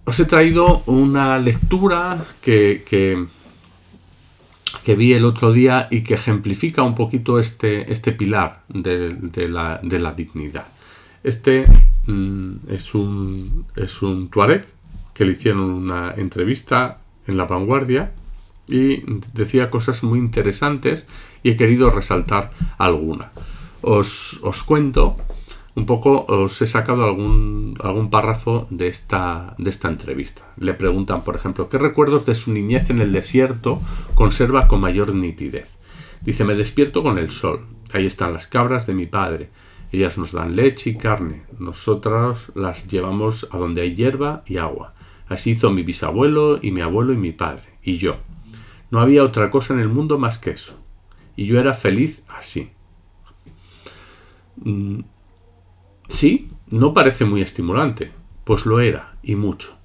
Os he traído una lectura que vi el otro día y que ejemplifica un poquito este pilar de la dignidad. Este es un tuareg que le hicieron una entrevista en La Vanguardia y decía cosas muy interesantes y he querido resaltar alguna. Os cuento un poco, os he sacado algún párrafo de esta entrevista. Le preguntan, por ejemplo, ¿qué recuerdos de su niñez en el desierto conserva con mayor nitidez? Dice, me despierto con el sol. Ahí están las cabras de mi padre. Ellas nos dan leche y carne. Nosotros las llevamos a donde hay hierba y agua. Así hizo mi bisabuelo y mi abuelo y mi padre. Y yo. No había otra cosa en el mundo más que eso. Y yo era feliz así. Sí, no parece muy estimulante. Pues lo era, y mucho.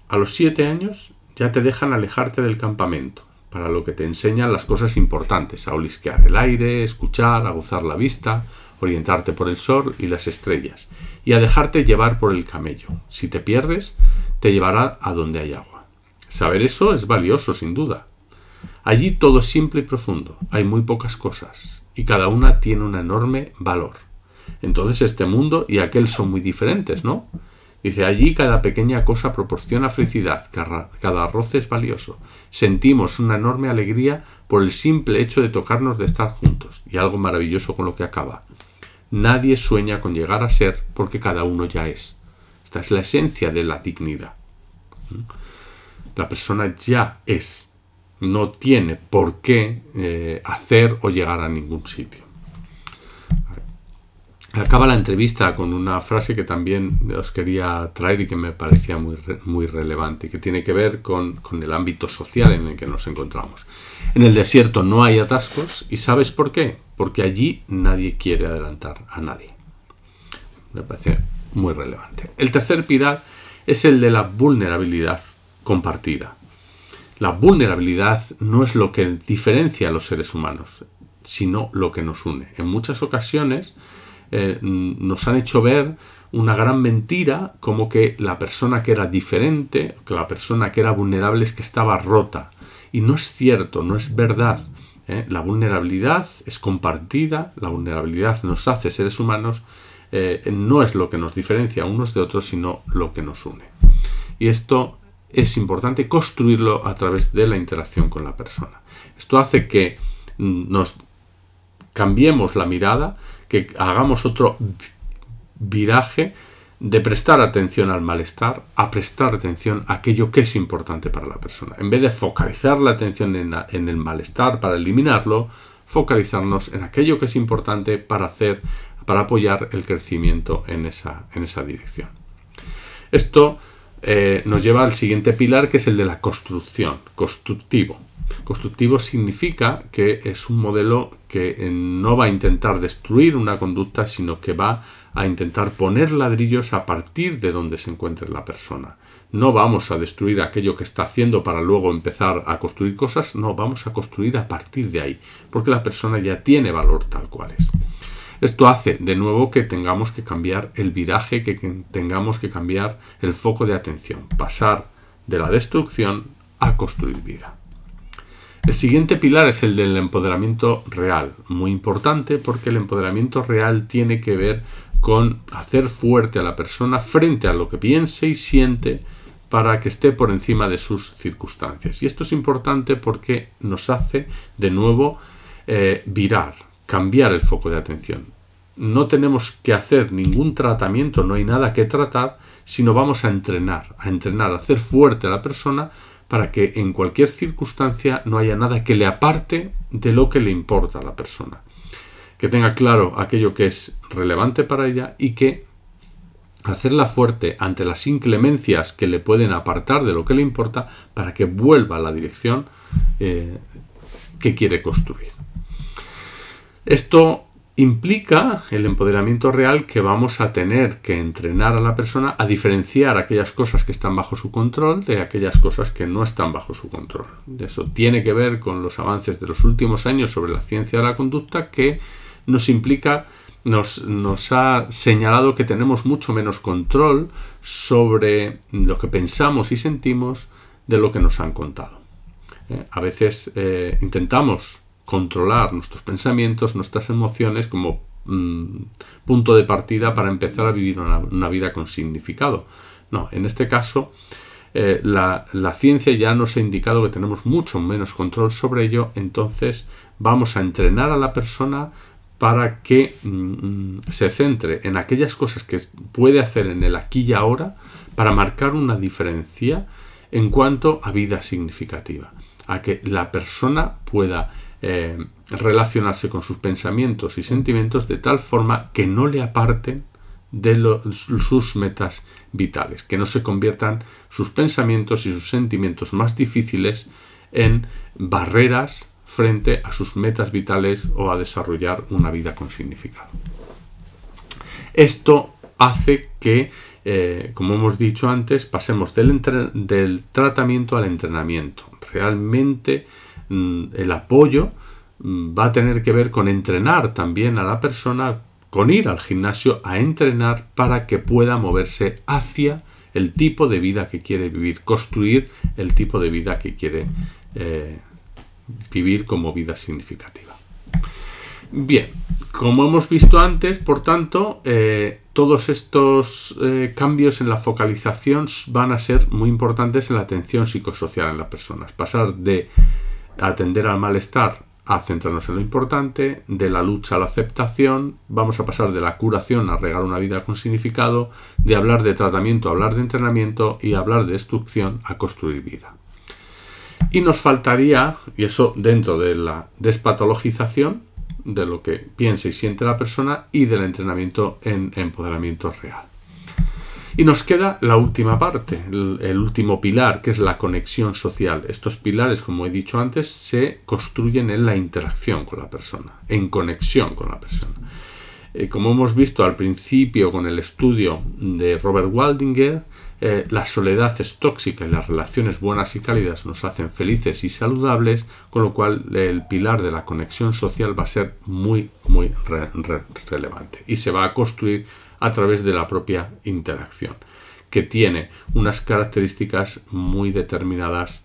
A los 7 años ya te dejan alejarte del campamento, para lo que te enseñan las cosas importantes, a olisquear el aire, escuchar, a gozar la vista, orientarte por el sol y las estrellas, y a dejarte llevar por el camello. Si te pierdes, te llevará a donde hay agua. Saber eso es valioso, sin duda. Allí todo es simple y profundo, hay muy pocas cosas, y cada una tiene un enorme valor. Entonces este mundo y aquel son muy diferentes, ¿no? Dice, allí cada pequeña cosa proporciona felicidad, cada roce es valioso. Sentimos una enorme alegría por el simple hecho de tocarnos, de estar juntos. Y algo maravilloso con lo que acaba. Nadie sueña con llegar a ser porque cada uno ya es. Esta es la esencia de la dignidad. La persona ya es. No tiene por qué hacer o llegar a ningún sitio. Acaba la entrevista con una frase que también os quería traer y que me parecía muy relevante, que tiene que ver con el ámbito social en el que nos encontramos. En el desierto no hay atascos, ¿y sabes por qué? Porque allí nadie quiere adelantar a nadie. Me parece muy relevante. El tercer pilar es el de la vulnerabilidad compartida. La vulnerabilidad no es lo que diferencia a los seres humanos, sino lo que nos une. En muchas ocasiones nos han hecho ver una gran mentira, como que la persona que era diferente, que la persona que era vulnerable es que estaba rota. Y no es cierto, no es verdad. La vulnerabilidad es compartida, la vulnerabilidad nos hace seres humanos, no es lo que nos diferencia unos de otros, sino lo que nos une. Y esto es importante construirlo a través de la interacción con la persona. Esto hace que nos cambiemos la mirada, que hagamos otro viraje de prestar atención al malestar a prestar atención a aquello que es importante para la persona. En vez de focalizar la atención en el malestar para eliminarlo, focalizarnos en aquello que es importante para apoyar el crecimiento en esa dirección. Esto nos lleva al siguiente pilar, que es el de la construcción, constructivo. Constructivo significa que es un modelo que no va a intentar destruir una conducta, sino que va a intentar poner ladrillos a partir de donde se encuentre la persona. No vamos a destruir aquello que está haciendo para luego empezar a construir cosas, no, vamos a construir a partir de ahí, porque la persona ya tiene valor tal cual es. Esto hace, de nuevo, que tengamos que cambiar el viraje, que tengamos que cambiar el foco de atención, pasar de la destrucción a construir vida. El siguiente pilar es el del empoderamiento real, muy importante porque el empoderamiento real tiene que ver con hacer fuerte a la persona frente a lo que piense y siente para que esté por encima de sus circunstancias. Y esto es importante porque nos hace, de nuevo, virar, cambiar el foco de atención. No tenemos que hacer ningún tratamiento, no hay nada que tratar, sino vamos a entrenar, a hacer fuerte a la persona para que en cualquier circunstancia no haya nada que le aparte de lo que le importa a la persona. Que tenga claro aquello que es relevante para ella y que hacerla fuerte ante las inclemencias que le pueden apartar de lo que le importa para que vuelva a la dirección que quiere construir. Esto implica el empoderamiento real, que vamos a tener que entrenar a la persona a diferenciar aquellas cosas que están bajo su control de aquellas cosas que no están bajo su control. Eso tiene que ver con los avances de los últimos años sobre la ciencia de la conducta, que nos implica, nos ha señalado que tenemos mucho menos control sobre lo que pensamos y sentimos de lo que nos han contado. A veces intentamos controlar nuestros pensamientos, nuestras emociones como punto de partida para empezar a vivir una vida con significado. No, en este caso la ciencia ya nos ha indicado que tenemos mucho menos control sobre ello, entonces vamos a entrenar a la persona para que se centre en aquellas cosas que puede hacer en el aquí y ahora para marcar una diferencia en cuanto a vida significativa, a que la persona pueda relacionarse con sus pensamientos y sentimientos de tal forma que no le aparten de sus metas vitales, que no se conviertan sus pensamientos y sus sentimientos más difíciles en barreras frente a sus metas vitales o a desarrollar una vida con significado. Esto hace que, como hemos dicho antes, pasemos del tratamiento al entrenamiento. Realmente el apoyo va a tener que ver con entrenar también a la persona, con ir al gimnasio a entrenar para que pueda moverse hacia el tipo de vida que quiere vivir, construir el tipo de vida que quiere vivir como vida significativa. Bien, como hemos visto antes, por tanto, todos estos cambios en la focalización van a ser muy importantes en la atención psicosocial en las personas. Pasar de atender al malestar a centrarnos en lo importante, de la lucha a la aceptación, vamos a pasar de la curación a regar una vida con significado, de hablar de tratamiento a hablar de entrenamiento y hablar de destrucción a construir vida. Y nos faltaría, y eso dentro de la despatologización, de lo que piensa y siente la persona, y del entrenamiento en empoderamiento real. Y nos queda la última parte, el último pilar, que es la conexión social. Estos pilares, como he dicho antes, se construyen en la interacción con la persona, en conexión con la persona. Como hemos visto al principio con el estudio de Robert Waldinger, la soledad es tóxica y las relaciones buenas y cálidas nos hacen felices y saludables, con lo cual el pilar de la conexión social va a ser muy, muy relevante y se va a construir a través de la propia interacción, que tiene unas características muy determinadas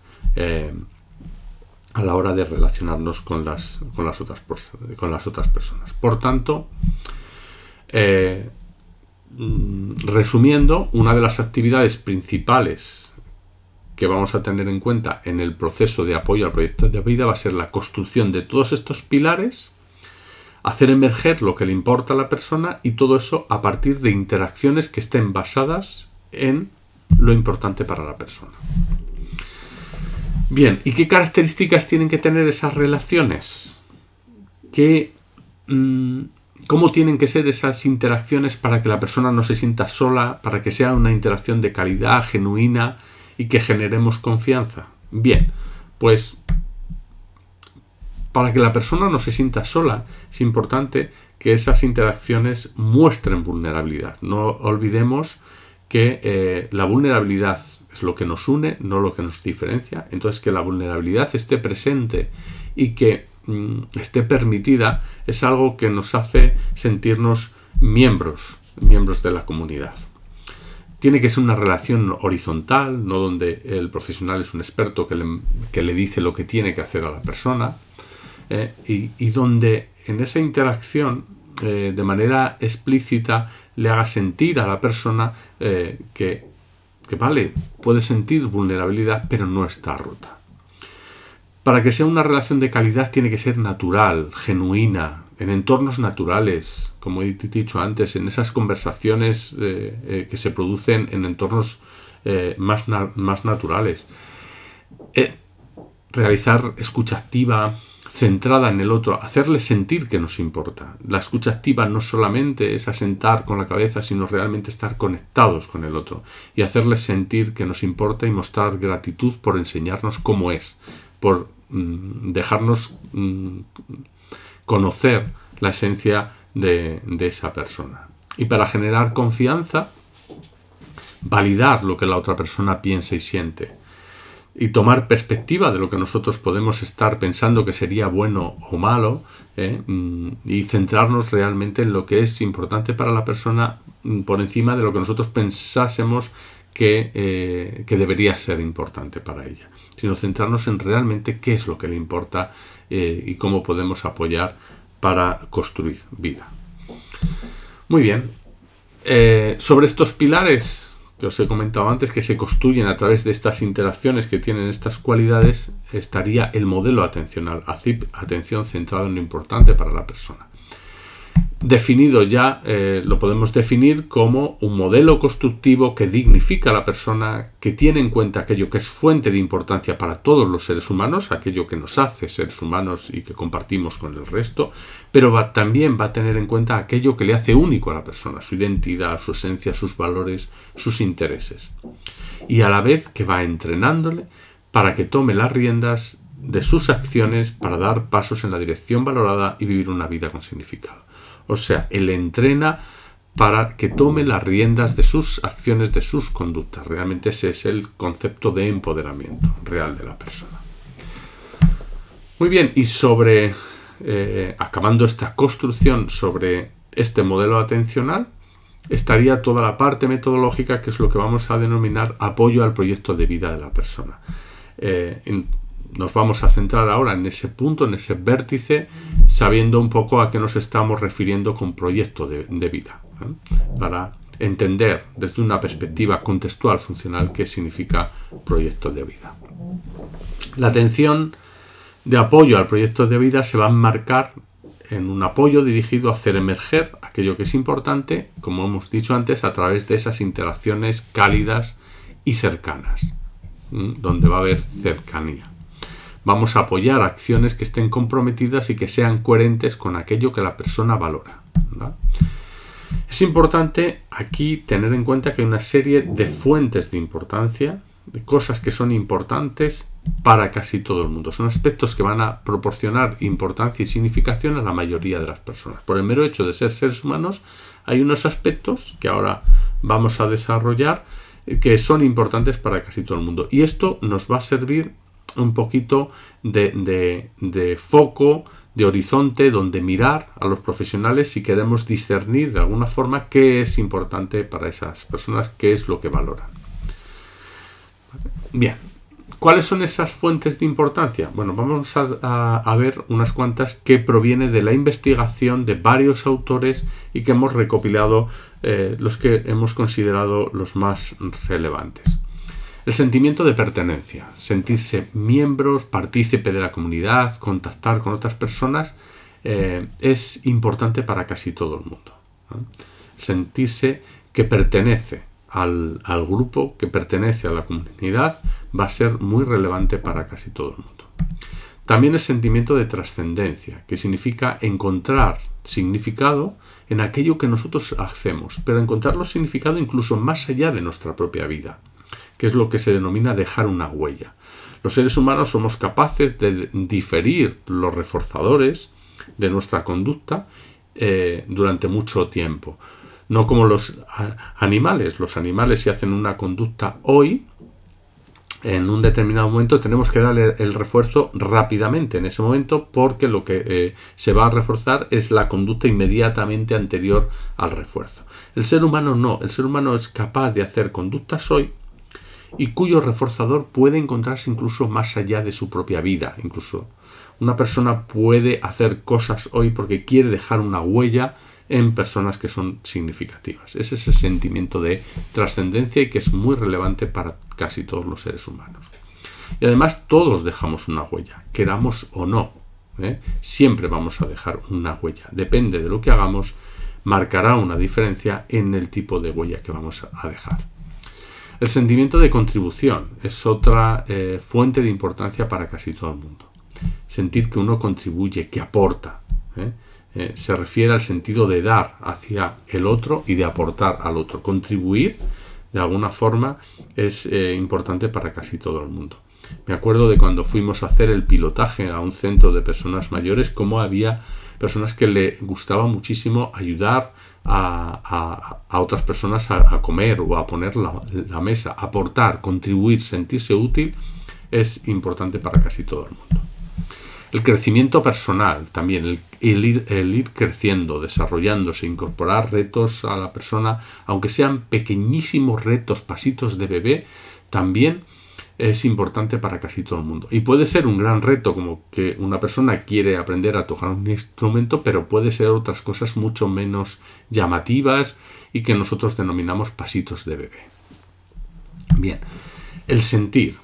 a la hora de relacionarnos con las otras personas. Por tanto, resumiendo, una de las actividades principales que vamos a tener en cuenta en el proceso de apoyo al proyecto de vida va a ser la construcción de todos estos pilares, hacer emerger lo que le importa a la persona, y todo eso a partir de interacciones que estén basadas en lo importante para la persona. Bien, ¿y qué características tienen que tener esas relaciones? ¿Cómo tienen que ser esas interacciones para que la persona no se sienta sola, para que sea una interacción de calidad, genuina y que generemos confianza? Bien, pues para que la persona no se sienta sola, es importante que esas interacciones muestren vulnerabilidad. No olvidemos que la vulnerabilidad es lo que nos une, no lo que nos diferencia. Entonces, que la vulnerabilidad esté presente y que esté permitida es algo que nos hace sentirnos miembros de la comunidad. Tiene que ser una relación horizontal, no donde el profesional es un experto que le dice lo que tiene que hacer a la persona, y donde en esa interacción de manera explícita le haga sentir a la persona que vale, puede sentir vulnerabilidad, pero no está rota. Para que sea una relación de calidad tiene que ser natural, genuina, en entornos naturales, como he dicho antes, en esas conversaciones que se producen en entornos más naturales. Realizar escucha activa, centrada en el otro, hacerle sentir que nos importa. La escucha activa no solamente es asentar con la cabeza, sino realmente estar conectados con el otro y hacerle sentir que nos importa y mostrar gratitud por enseñarnos cómo es, por dejarnos conocer la esencia de esa persona. Y para generar confianza, validar lo que la otra persona piensa y siente y tomar perspectiva de lo que nosotros podemos estar pensando que sería bueno o malo, y centrarnos realmente en lo que es importante para la persona por encima de lo que nosotros pensásemos que debería ser importante para ella, sino centrarnos en realmente qué es lo que le importa y cómo podemos apoyar para construir vida. Muy bien. Sobre estos pilares que os he comentado antes, que se construyen a través de estas interacciones que tienen estas cualidades, estaría el modelo atencional, atención centrada en lo importante para la persona. Definido ya, lo podemos definir como un modelo constructivo que dignifica a la persona, que tiene en cuenta aquello que es fuente de importancia para todos los seres humanos, aquello que nos hace seres humanos y que compartimos con el resto, pero también va a tener en cuenta aquello que le hace único a la persona, su identidad, su esencia, sus valores, sus intereses. Y a la vez que va entrenándole para que tome las riendas de sus acciones para dar pasos en la dirección valorada y vivir una vida con significado. O sea, él entrena para que tome las riendas de sus acciones, de sus conductas. Realmente ese es el concepto de empoderamiento real de la persona. Muy bien, y sobre, acabando esta construcción sobre este modelo atencional, estaría toda la parte metodológica, que es lo que vamos a denominar apoyo al proyecto de vida de la persona. Nos vamos a centrar ahora en ese punto, en ese vértice, sabiendo un poco a qué nos estamos refiriendo con proyecto de vida, para entender desde una perspectiva contextual funcional qué significa proyecto de vida. La atención de apoyo al proyecto de vida se va a enmarcar en un apoyo dirigido a hacer emerger aquello que es importante, como hemos dicho antes, a través de esas interacciones cálidas y cercanas, donde va a haber cercanía. Vamos a apoyar acciones que estén comprometidas y que sean coherentes con aquello que la persona valora, ¿verdad? Es importante aquí tener en cuenta que hay una serie de fuentes de importancia, de cosas que son importantes para casi todo el mundo. Son aspectos que van a proporcionar importancia y significación a la mayoría de las personas. Por el mero hecho de ser seres humanos, hay unos aspectos que ahora vamos a desarrollar que son importantes para casi todo el mundo. Y esto nos va a servir un poquito de foco, de horizonte, donde mirar a los profesionales si queremos discernir de alguna forma qué es importante para esas personas, qué es lo que valoran. Bien, ¿cuáles son esas fuentes de importancia? Bueno, vamos a ver unas cuantas que provienen de la investigación de varios autores y que hemos recopilado los que hemos considerado los más relevantes. El sentimiento de pertenencia, sentirse miembros, partícipe de la comunidad, contactar con otras personas, es importante para casi todo el mundo, ¿no? Sentirse que pertenece al grupo, que pertenece a la comunidad, va a ser muy relevante para casi todo el mundo. También el sentimiento de trascendencia, que significa encontrar significado en aquello que nosotros hacemos, pero encontrarlo significado incluso más allá de nuestra propia vida, que es lo que se denomina dejar una huella. Los seres humanos somos capaces de diferir los reforzadores de nuestra conducta durante mucho tiempo. No como los animales. Los animales, si hacen una conducta hoy, en un determinado momento tenemos que darle el refuerzo rápidamente en ese momento, porque lo que se va a reforzar es la conducta inmediatamente anterior al refuerzo. El ser humano no. El ser humano es capaz de hacer conductas hoy y cuyo reforzador puede encontrarse incluso más allá de su propia vida. Incluso una persona puede hacer cosas hoy porque quiere dejar una huella en personas que son significativas. Es ese sentimiento de trascendencia y que es muy relevante para casi todos los seres humanos. Y además todos dejamos una huella, queramos o no, siempre vamos a dejar una huella. Depende de lo que hagamos, marcará una diferencia en el tipo de huella que vamos a dejar. El sentimiento de contribución es otra fuente de importancia para casi todo el mundo. sentir que uno contribuye, que aporta. Se refiere al sentido de dar hacia el otro y de aportar al otro. Contribuir, de alguna forma, es importante para casi todo el mundo. Me acuerdo de cuando fuimos a hacer el pilotaje a un centro de personas mayores, cómo había personas que le gustaba muchísimo ayudar a otras personas a comer o a poner la mesa, aportar, contribuir, sentirse útil, es importante para casi todo el mundo. El crecimiento personal también, el ir creciendo, desarrollándose, incorporar retos a la persona, aunque sean pequeñísimos retos, pasitos de bebé, también es importante para casi todo el mundo. Y puede ser un gran reto, como que una persona quiere aprender a tocar un instrumento, pero puede ser otras cosas mucho menos llamativas y que nosotros denominamos pasitos de bebé. Bien, el sentir.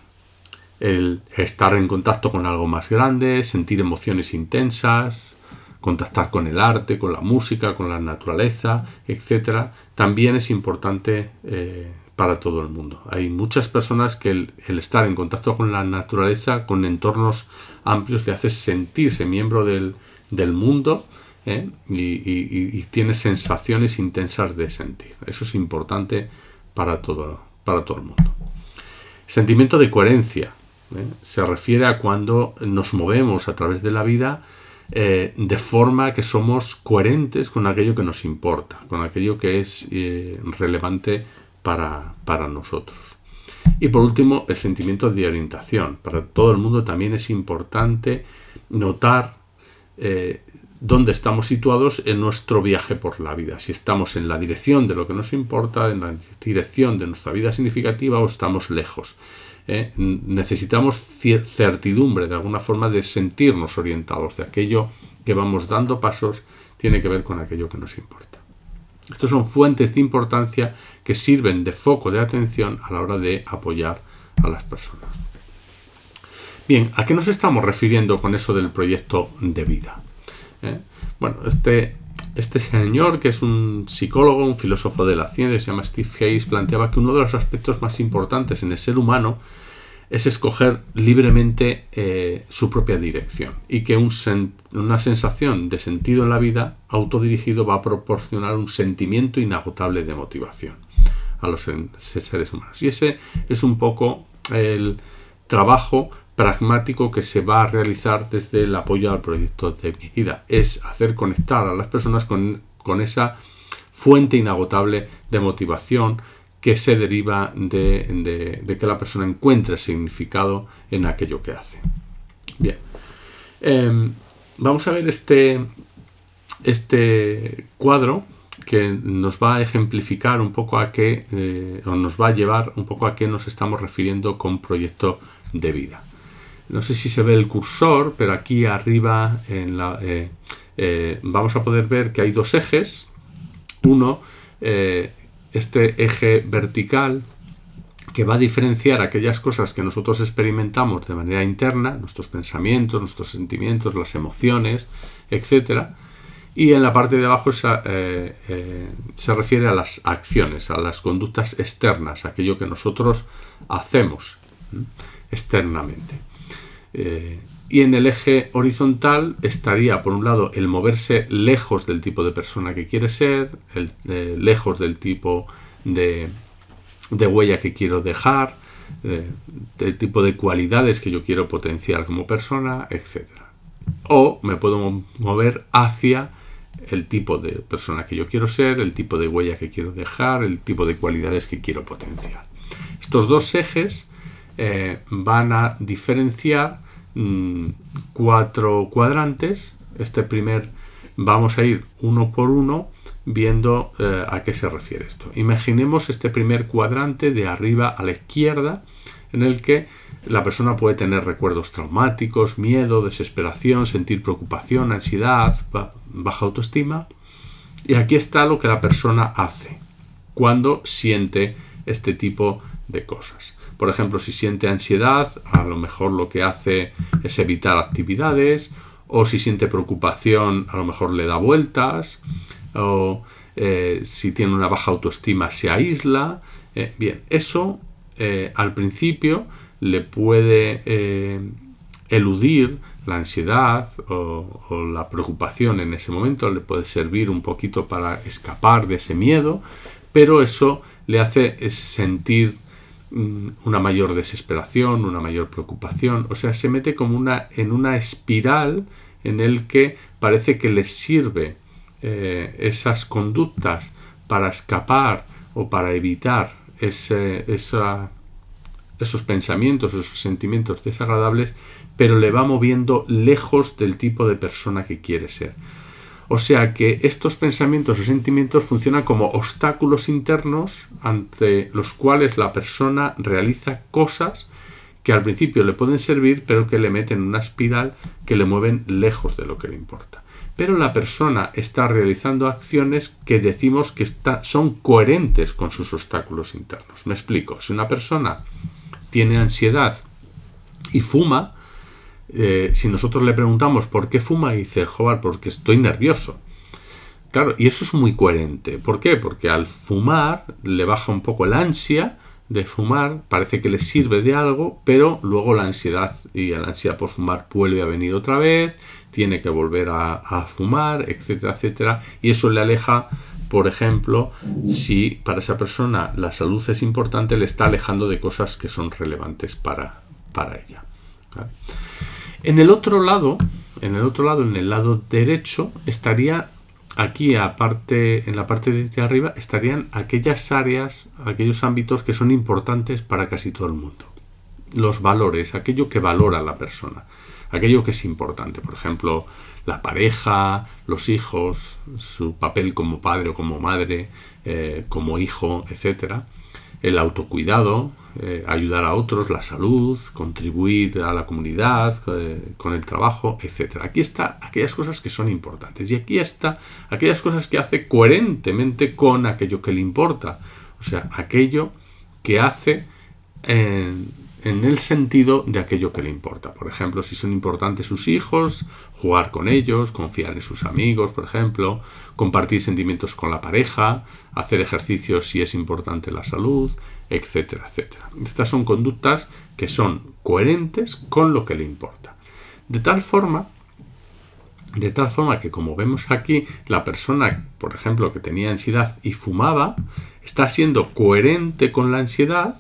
El estar en contacto con algo más grande, sentir emociones intensas, contactar con el arte, con la música, con la naturaleza, etc. También es importante para todo el mundo. Hay muchas personas que el estar en contacto con la naturaleza, con entornos amplios, le hace sentirse miembro del mundo y tiene sensaciones intensas de sentir. Eso es importante para todo el mundo. Sentimiento de coherencia. Se refiere a cuando nos movemos a través de la vida de forma que somos coherentes con aquello que nos importa, con aquello que es relevante para nosotros. Y por último, el sentimiento de orientación. Para todo el mundo también es importante notar dónde estamos situados en nuestro viaje por la vida. Si estamos en la dirección de lo que nos importa, en la dirección de nuestra vida significativa, o estamos lejos. Necesitamos certidumbre, de alguna forma, de sentirnos orientados, de aquello que vamos dando pasos tiene que ver con aquello que nos importa. Estos son fuentes de importancia que sirven de foco de atención a la hora de apoyar a las personas. Bien, ¿a qué nos estamos refiriendo con eso del proyecto de vida? Bueno, este señor, que es un psicólogo, un filósofo de la ciencia, se llama Steve Hayes, planteaba que uno de los aspectos más importantes en el ser humano es escoger libremente su propia dirección, y que una sensación de sentido en la vida autodirigido va a proporcionar un sentimiento inagotable de motivación a los seres humanos. Y ese es un poco el trabajo pragmático que se va a realizar desde el apoyo al proyecto de vida. Es hacer conectar a las personas con esa fuente inagotable de motivación que se deriva de que la persona encuentre significado en aquello que hace. Bien, vamos a ver este cuadro que nos va a ejemplificar un poco a qué, o nos va a llevar un poco a qué nos estamos refiriendo con proyecto de vida. No sé si se ve el cursor, pero aquí arriba vamos a poder ver que hay dos ejes. Uno, este eje vertical, que va a diferenciar aquellas cosas que nosotros experimentamos de manera interna, nuestros pensamientos, nuestros sentimientos, las emociones, etc. Y en la parte de abajo se refiere a las acciones, a las conductas externas, aquello que nosotros hacemos externamente. Y en el eje horizontal estaría, por un lado, el moverse lejos del tipo de persona que quiere ser, lejos del tipo de huella que quiero dejar, del tipo de cualidades que yo quiero potenciar como persona, etc. O me puedo mover hacia el tipo de persona que yo quiero ser, el tipo de huella que quiero dejar, el tipo de cualidades que quiero potenciar. Estos dos ejes van a diferenciar 4 cuadrantes. Este primer vamos a ir uno por uno viendo a qué se refiere esto. Imaginemos este primer cuadrante de arriba a la izquierda, en el que la persona puede tener recuerdos traumáticos, miedo, desesperación, sentir preocupación, ansiedad, baja autoestima. Y aquí está lo que la persona hace cuando siente este tipo de cosas. Por ejemplo, si siente ansiedad, a lo mejor lo que hace es evitar actividades, o si siente preocupación, a lo mejor le da vueltas, o si tiene una baja autoestima, se aísla. Bien, eso al principio le puede eludir la ansiedad o la preocupación en ese momento le puede servir un poquito para escapar de ese miedo, pero eso le hace sentir una mayor desesperación, una mayor preocupación. O sea, se mete como en una espiral en el que parece que les sirve esas conductas para escapar o para evitar esos pensamientos, esos sentimientos desagradables, pero le va moviendo lejos del tipo de persona que quiere ser. O sea que estos pensamientos o sentimientos funcionan como obstáculos internos ante los cuales la persona realiza cosas que al principio le pueden servir, pero que le meten en una espiral que le mueven lejos de lo que le importa. Pero la persona está realizando acciones que decimos que son coherentes con sus obstáculos internos. Me explico. Si una persona tiene ansiedad y fuma, si nosotros le preguntamos por qué fuma, y dice, joder, porque estoy nervioso. Claro, y eso es muy coherente. ¿Por qué? Porque al fumar le baja un poco el ansia de fumar, parece que le sirve de algo, pero luego la ansiedad y la ansiedad por fumar vuelve a venir otra vez, tiene que volver a fumar, etcétera, etcétera, y eso le aleja. Por ejemplo, si para esa persona la salud es importante, le está alejando de cosas que son relevantes para ella. ¿Vale? En el lado en el lado derecho, estaría aquí, en la parte de arriba, estarían aquellas áreas, aquellos ámbitos que son importantes para casi todo el mundo. Los valores, aquello que valora la persona, aquello que es importante. Por ejemplo, la pareja, los hijos, su papel como padre o como madre, como hijo, etcétera. El autocuidado, ayudar a otros, la salud, contribuir a la comunidad, con el trabajo, etc. Aquí está aquellas cosas que son importantes y aquí está aquellas cosas que hace coherentemente con aquello que le importa. O sea, aquello que hace en el sentido de aquello que le importa. Por ejemplo, si son importantes sus hijos, jugar con ellos, confiar en sus amigos, por ejemplo, compartir sentimientos con la pareja, hacer ejercicio si es importante la salud, etcétera, etcétera. Estas son conductas que son coherentes con lo que le importa. De tal forma que, como vemos aquí, la persona, por ejemplo, que tenía ansiedad y fumaba, está siendo coherente con la ansiedad,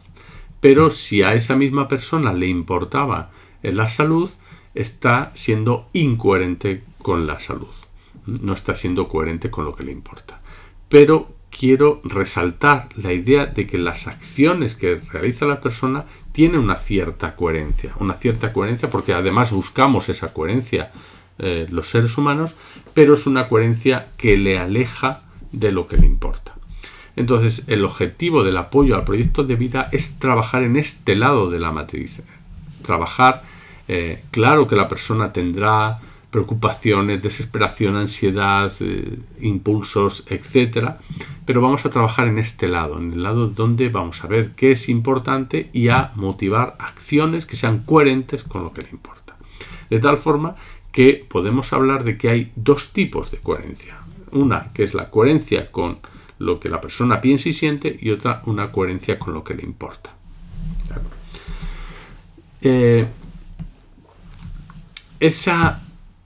pero si a esa misma persona le importaba la salud, está siendo incoherente con la salud. No está siendo coherente con lo que le importa. Pero quiero resaltar la idea de que las acciones que realiza la persona tienen una cierta coherencia porque además buscamos esa coherencia los seres humanos, pero es una coherencia que le aleja de lo que le importa. Entonces, el objetivo del apoyo al proyecto de vida es trabajar en este lado de la matriz. Claro que la persona tendrá preocupaciones, desesperación, ansiedad, impulsos, etcétera, pero vamos a trabajar en este lado, en el lado donde vamos a ver qué es importante y a motivar acciones que sean coherentes con lo que le importa. De tal forma que podemos hablar de que hay dos tipos de coherencia. Una que es la coherencia con lo que la persona piensa y siente, y otra, una coherencia con lo que le importa. Esa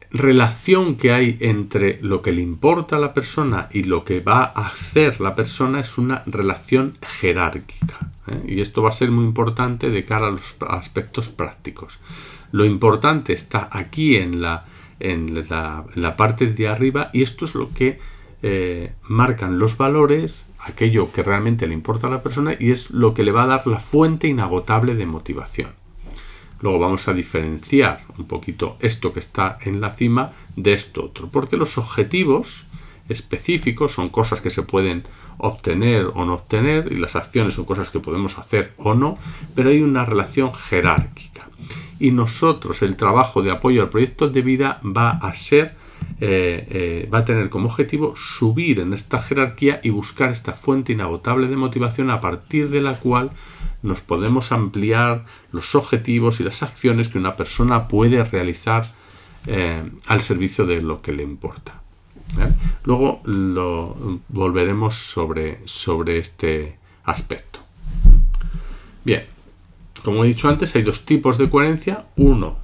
relación que hay entre lo que le importa a la persona y lo que va a hacer la persona es una relación jerárquica. Y esto va a ser muy importante de cara a los aspectos prácticos. Lo importante está aquí en la parte de arriba, y esto es lo que marcan los valores, aquello que realmente le importa a la persona, y es lo que le va a dar la fuente inagotable de motivación. Luego vamos a diferenciar un poquito esto que está en la cima de esto otro, porque los objetivos específicos son cosas que se pueden obtener o no obtener, y las acciones son cosas que podemos hacer o no, pero hay una relación jerárquica. Y nosotros, el trabajo de apoyo al proyecto de vida va a tener como objetivo subir en esta jerarquía y buscar esta fuente inagotable de motivación a partir de la cual nos podemos ampliar los objetivos y las acciones que una persona puede realizar al servicio de lo que le importa. Luego volveremos sobre este aspecto. Bien, como he dicho antes, hay dos tipos de coherencia. Uno,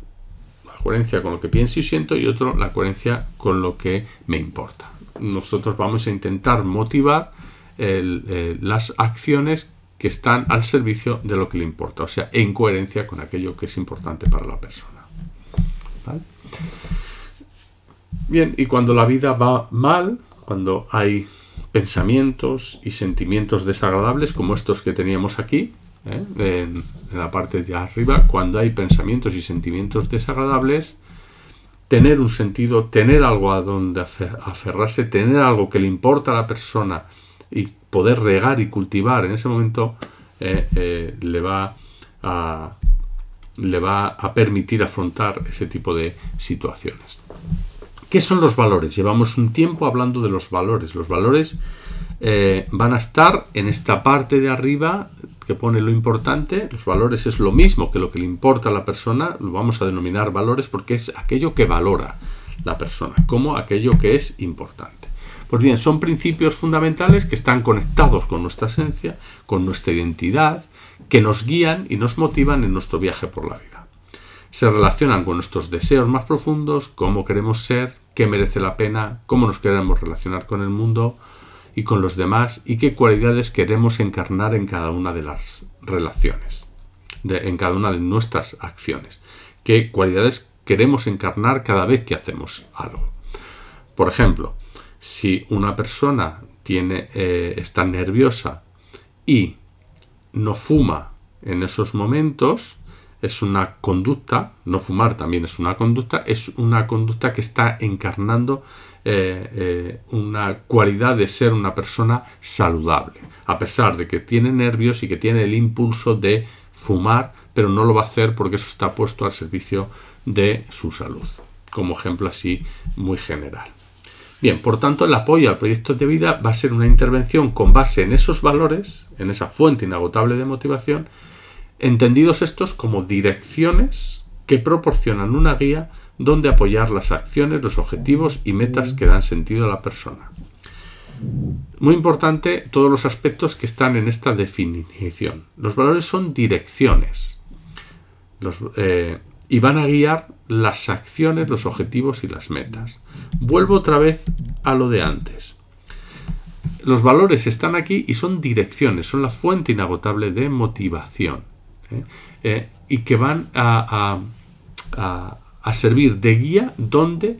la coherencia con lo que pienso y siento, y otro, la coherencia con lo que me importa. Nosotros vamos a intentar motivar las acciones que están al servicio de lo que le importa, o sea, en coherencia con aquello que es importante para la persona. ¿Vale? Bien, y cuando la vida va mal, cuando hay pensamientos y sentimientos desagradables como estos que teníamos aquí, en la parte de arriba, cuando hay pensamientos y sentimientos desagradables, tener un sentido, tener algo a donde aferrarse, tener algo que le importa a la persona y poder regar y cultivar en ese momento le va a permitir afrontar ese tipo de situaciones. ¿Qué son los valores? Llevamos un tiempo hablando de los valores. Los valores van a estar en esta parte de arriba que pone lo importante. Los valores es lo mismo que lo que le importa a la persona. Lo vamos a denominar valores porque es aquello que valora la persona, como aquello que es importante. Pues bien, son principios fundamentales que están conectados con nuestra esencia, con nuestra identidad, que nos guían y nos motivan en nuestro viaje por la vida. Se relacionan con nuestros deseos más profundos, cómo queremos ser, qué merece la pena, cómo nos queremos relacionar con el mundo y con los demás y qué cualidades queremos encarnar en cada una de las relaciones, en cada una de nuestras acciones, qué cualidades queremos encarnar cada vez que hacemos algo. Por ejemplo, si una persona está nerviosa y no fuma en esos momentos, es una conducta, no fumar también es una conducta que está encarnando una cualidad de ser una persona saludable, a pesar de que tiene nervios y que tiene el impulso de fumar, pero no lo va a hacer porque eso está puesto al servicio de su salud, como ejemplo así muy general. Bien, por tanto, el apoyo al proyecto de vida va a ser una intervención con base en esos valores, en esa fuente inagotable de motivación, entendidos estos como direcciones que proporcionan una guía donde apoyar las acciones, los objetivos y metas que dan sentido a la persona. Muy importante todos los aspectos que están en esta definición. Los valores son direcciones y van a guiar las acciones, los objetivos y las metas. Vuelvo otra vez a lo de antes. Los valores están aquí y son direcciones, son la fuente inagotable de motivación. Y que van a servir de guía donde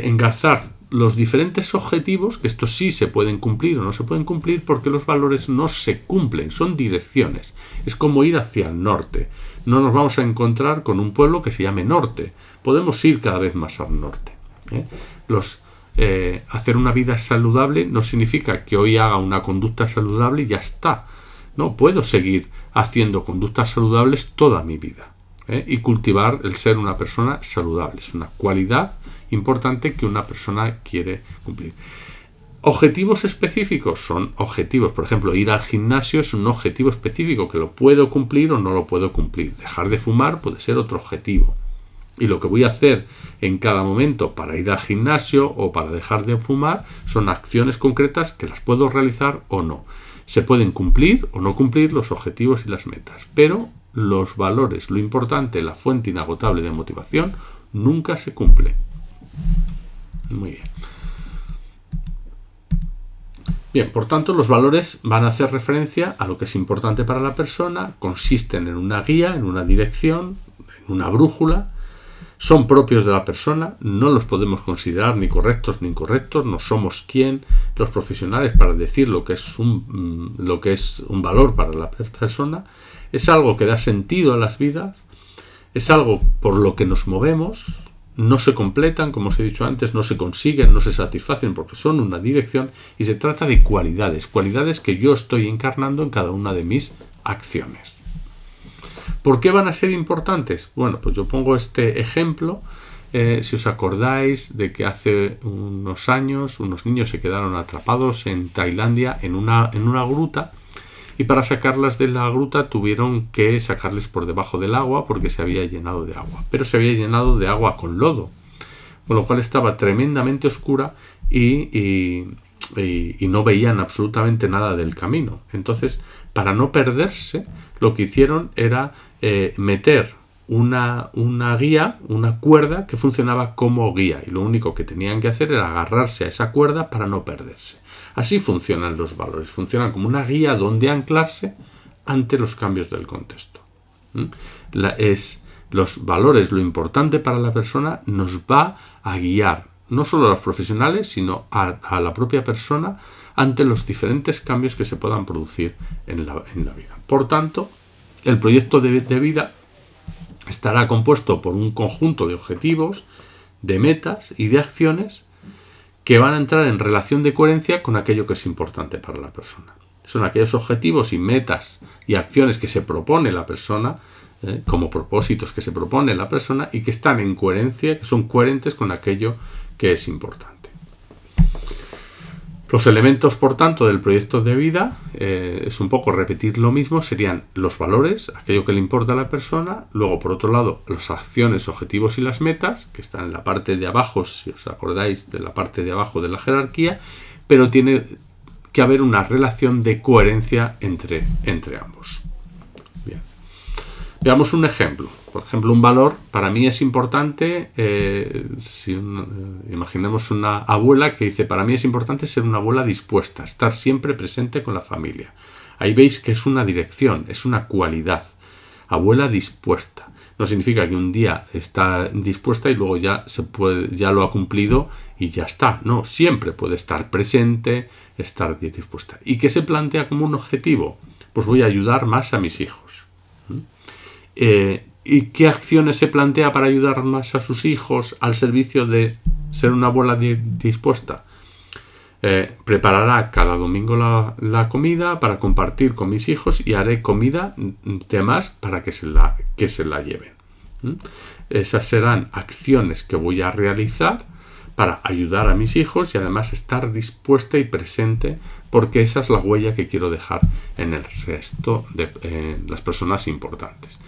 engarzar los diferentes objetivos, que estos sí se pueden cumplir o no se pueden cumplir porque los valores no se cumplen, son direcciones. Es como ir hacia el norte. No nos vamos a encontrar con un pueblo que se llame norte. Podemos ir cada vez más al norte. Hacer una vida saludable no significa que hoy haga una conducta saludable y ya está. No, puedo seguir haciendo conductas saludables toda mi vida y cultivar el ser una persona saludable. Es una cualidad importante que una persona quiere cumplir. Objetivos específicos son objetivos. Por ejemplo, ir al gimnasio es un objetivo específico que lo puedo cumplir o no lo puedo cumplir. Dejar de fumar puede ser otro objetivo. Y lo que voy a hacer en cada momento para ir al gimnasio o para dejar de fumar son acciones concretas que las puedo realizar o no. Se pueden cumplir o no cumplir los objetivos y las metas, pero los valores, lo importante, la fuente inagotable de motivación, nunca se cumple. Muy bien. Bien, por tanto, los valores van a hacer referencia a lo que es importante para la persona, consisten en una guía, en una dirección, en una brújula, son propios de la persona, no los podemos considerar ni correctos ni incorrectos, no somos quien los profesionales para decir lo que es un valor para la persona, es algo que da sentido a las vidas, es algo por lo que nos movemos, no se completan, como os he dicho antes, no se consiguen, no se satisfacen porque son una dirección y se trata de cualidades que yo estoy encarnando en cada una de mis acciones. ¿Por qué van a ser importantes? Bueno, pues yo pongo este ejemplo. Si os acordáis de que hace unos años unos niños se quedaron atrapados en Tailandia en una gruta y para sacarlas de la gruta tuvieron que sacarles por debajo del agua porque se había llenado de agua. Pero se había llenado de agua con lodo, con lo cual estaba tremendamente oscura y no veían absolutamente nada del camino. Entonces, para no perderse, lo que hicieron era meter una guía, una cuerda que funcionaba como guía, y lo único que tenían que hacer era agarrarse a esa cuerda para no perderse. Así funcionan los valores, funcionan como una guía donde anclarse ante los cambios del contexto. Los valores, lo importante para la persona, nos va a guiar no solo a los profesionales, sino a la propia persona ante los diferentes cambios que se puedan producir en la vida. Por tanto, el proyecto de vida estará compuesto por un conjunto de objetivos, de metas y de acciones que van a entrar en relación de coherencia con aquello que es importante para la persona. Son aquellos objetivos y metas y acciones que se propone la persona, como propósitos que se propone la persona y que están en coherencia, que son coherentes con aquello que es importante. Los elementos, por tanto, del proyecto de vida, es un poco repetir lo mismo, serían los valores, aquello que le importa a la persona, luego, por otro lado, las acciones, objetivos y las metas, que están en la parte de abajo, si os acordáis de la parte de abajo de la jerarquía, pero tiene que haber una relación de coherencia entre ambos. Bien. Veamos un ejemplo. Por ejemplo, un valor para mí es importante, imaginemos una abuela que dice, para mí es importante ser una abuela dispuesta, estar siempre presente con la familia. Ahí veis que es una dirección, es una cualidad. Abuela dispuesta. No significa que un día está dispuesta y luego ya lo ha cumplido y ya está. No, siempre puede estar presente, estar dispuesta. ¿Y qué se plantea como un objetivo? Pues voy a ayudar más a mis hijos. ¿Y qué acciones se plantea para ayudar más a sus hijos al servicio de ser una abuela dispuesta? Preparará cada domingo la comida para compartir con mis hijos y haré comida de más para que se la lleven. Esas serán acciones que voy a realizar para ayudar a mis hijos y además estar dispuesta y presente, porque esa es la huella que quiero dejar en el resto de las personas importantes.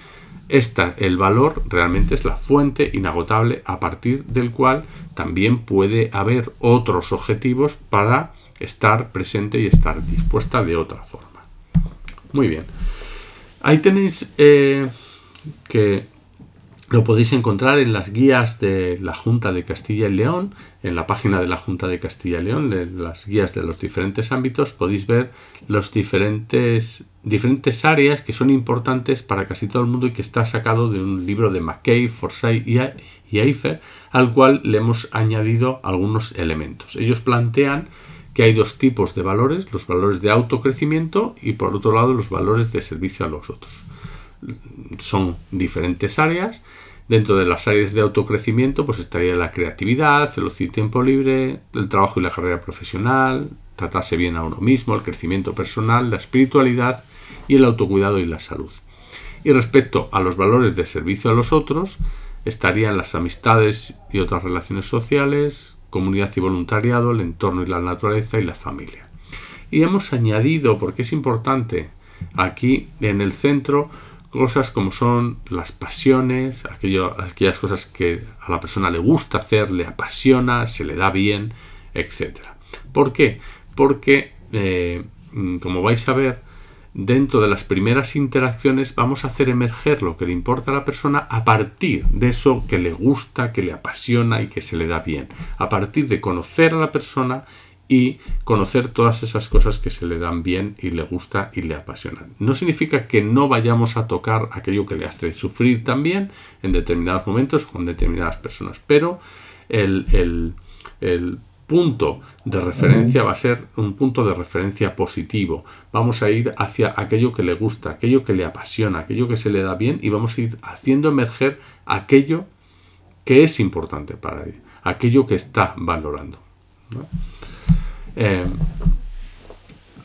El valor realmente es la fuente inagotable a partir del cual también puede haber otros objetivos para estar presente y estar dispuesta de otra forma. Muy bien. Ahí tenéis que lo podéis encontrar en las guías de la Junta de Castilla y León, en la página de la Junta de Castilla y León, de las guías de los diferentes ámbitos, podéis ver los diferentes áreas que son importantes para casi todo el mundo y que está sacado de un libro de McKay, Forsyth y Eifer, al cual le hemos añadido algunos elementos. Ellos plantean que hay dos tipos de valores, los valores de autocrecimiento y por otro lado los valores de servicio a los otros. Son diferentes áreas. Dentro de las áreas de autocrecimiento pues estaría la creatividad, el ocio y tiempo libre, el trabajo y la carrera profesional, tratarse bien a uno mismo, el crecimiento personal, la espiritualidad y el autocuidado y la salud. Y respecto a los valores de servicio a los otros, estarían las amistades y otras relaciones sociales, comunidad y voluntariado, el entorno y la naturaleza y la familia. Y hemos añadido, porque es importante, aquí en el centro, cosas como son las pasiones, aquellas cosas que a la persona le gusta hacer, le apasiona, se le da bien, etc. ¿Por qué? Porque, como vais a ver, dentro de las primeras interacciones vamos a hacer emerger lo que le importa a la persona a partir de eso que le gusta, que le apasiona y que se le da bien. A partir de conocer a la persona y conocer todas esas cosas que se le dan bien y le gusta y le apasionan. No significa que no vayamos a tocar aquello que le hace sufrir también en determinados momentos con determinadas personas, pero el punto de referencia va a ser un punto de referencia positivo. Vamos a ir hacia aquello que le gusta, aquello que le apasiona, aquello que se le da bien y vamos a ir haciendo emerger aquello que es importante para él, aquello que está valorando, ¿no?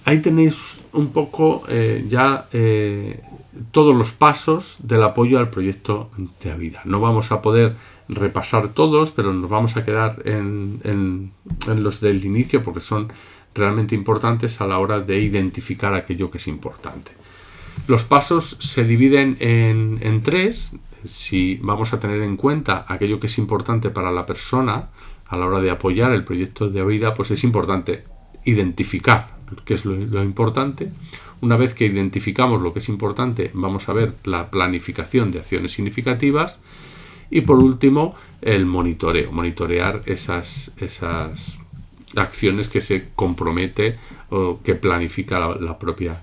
Ahí tenéis un poco todos los pasos del apoyo al proyecto de vida. No vamos a poder repasar todos, pero nos vamos a quedar en los del inicio porque son realmente importantes a la hora de identificar aquello que es importante. Los pasos se dividen en tres. Si vamos a tener en cuenta aquello que es importante para la persona a la hora de apoyar el proyecto de vida, pues es importante identificar qué es lo importante. Una vez que identificamos lo que es importante, vamos a ver la planificación de acciones significativas. Y por último, el monitoreo. Monitorear esas acciones que se compromete o que planifica la propia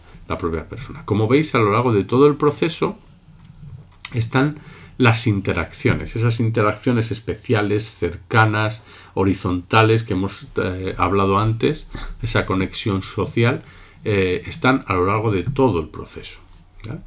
persona. Como veis, a lo largo de todo el proceso están las interacciones, esas interacciones especiales, cercanas, horizontales que hemos hablado antes, esa conexión social, están a lo largo de todo el proceso. ¿Vale?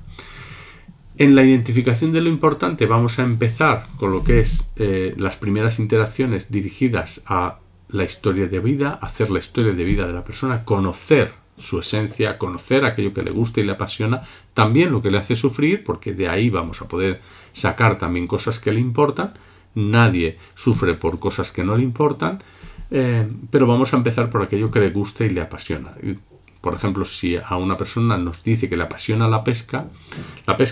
En la identificación de lo importante vamos a empezar con lo que es las primeras interacciones dirigidas a la historia de vida, hacer la historia de vida de la persona, conocer su esencia, conocer aquello que le gusta y le apasiona, también lo que le hace sufrir, porque de ahí vamos a poder sacar también cosas que le importan. Nadie sufre por cosas que no le importan, pero vamos a empezar por aquello que le gusta y le apasiona. Por ejemplo, si a una persona nos dice que le apasiona la pesca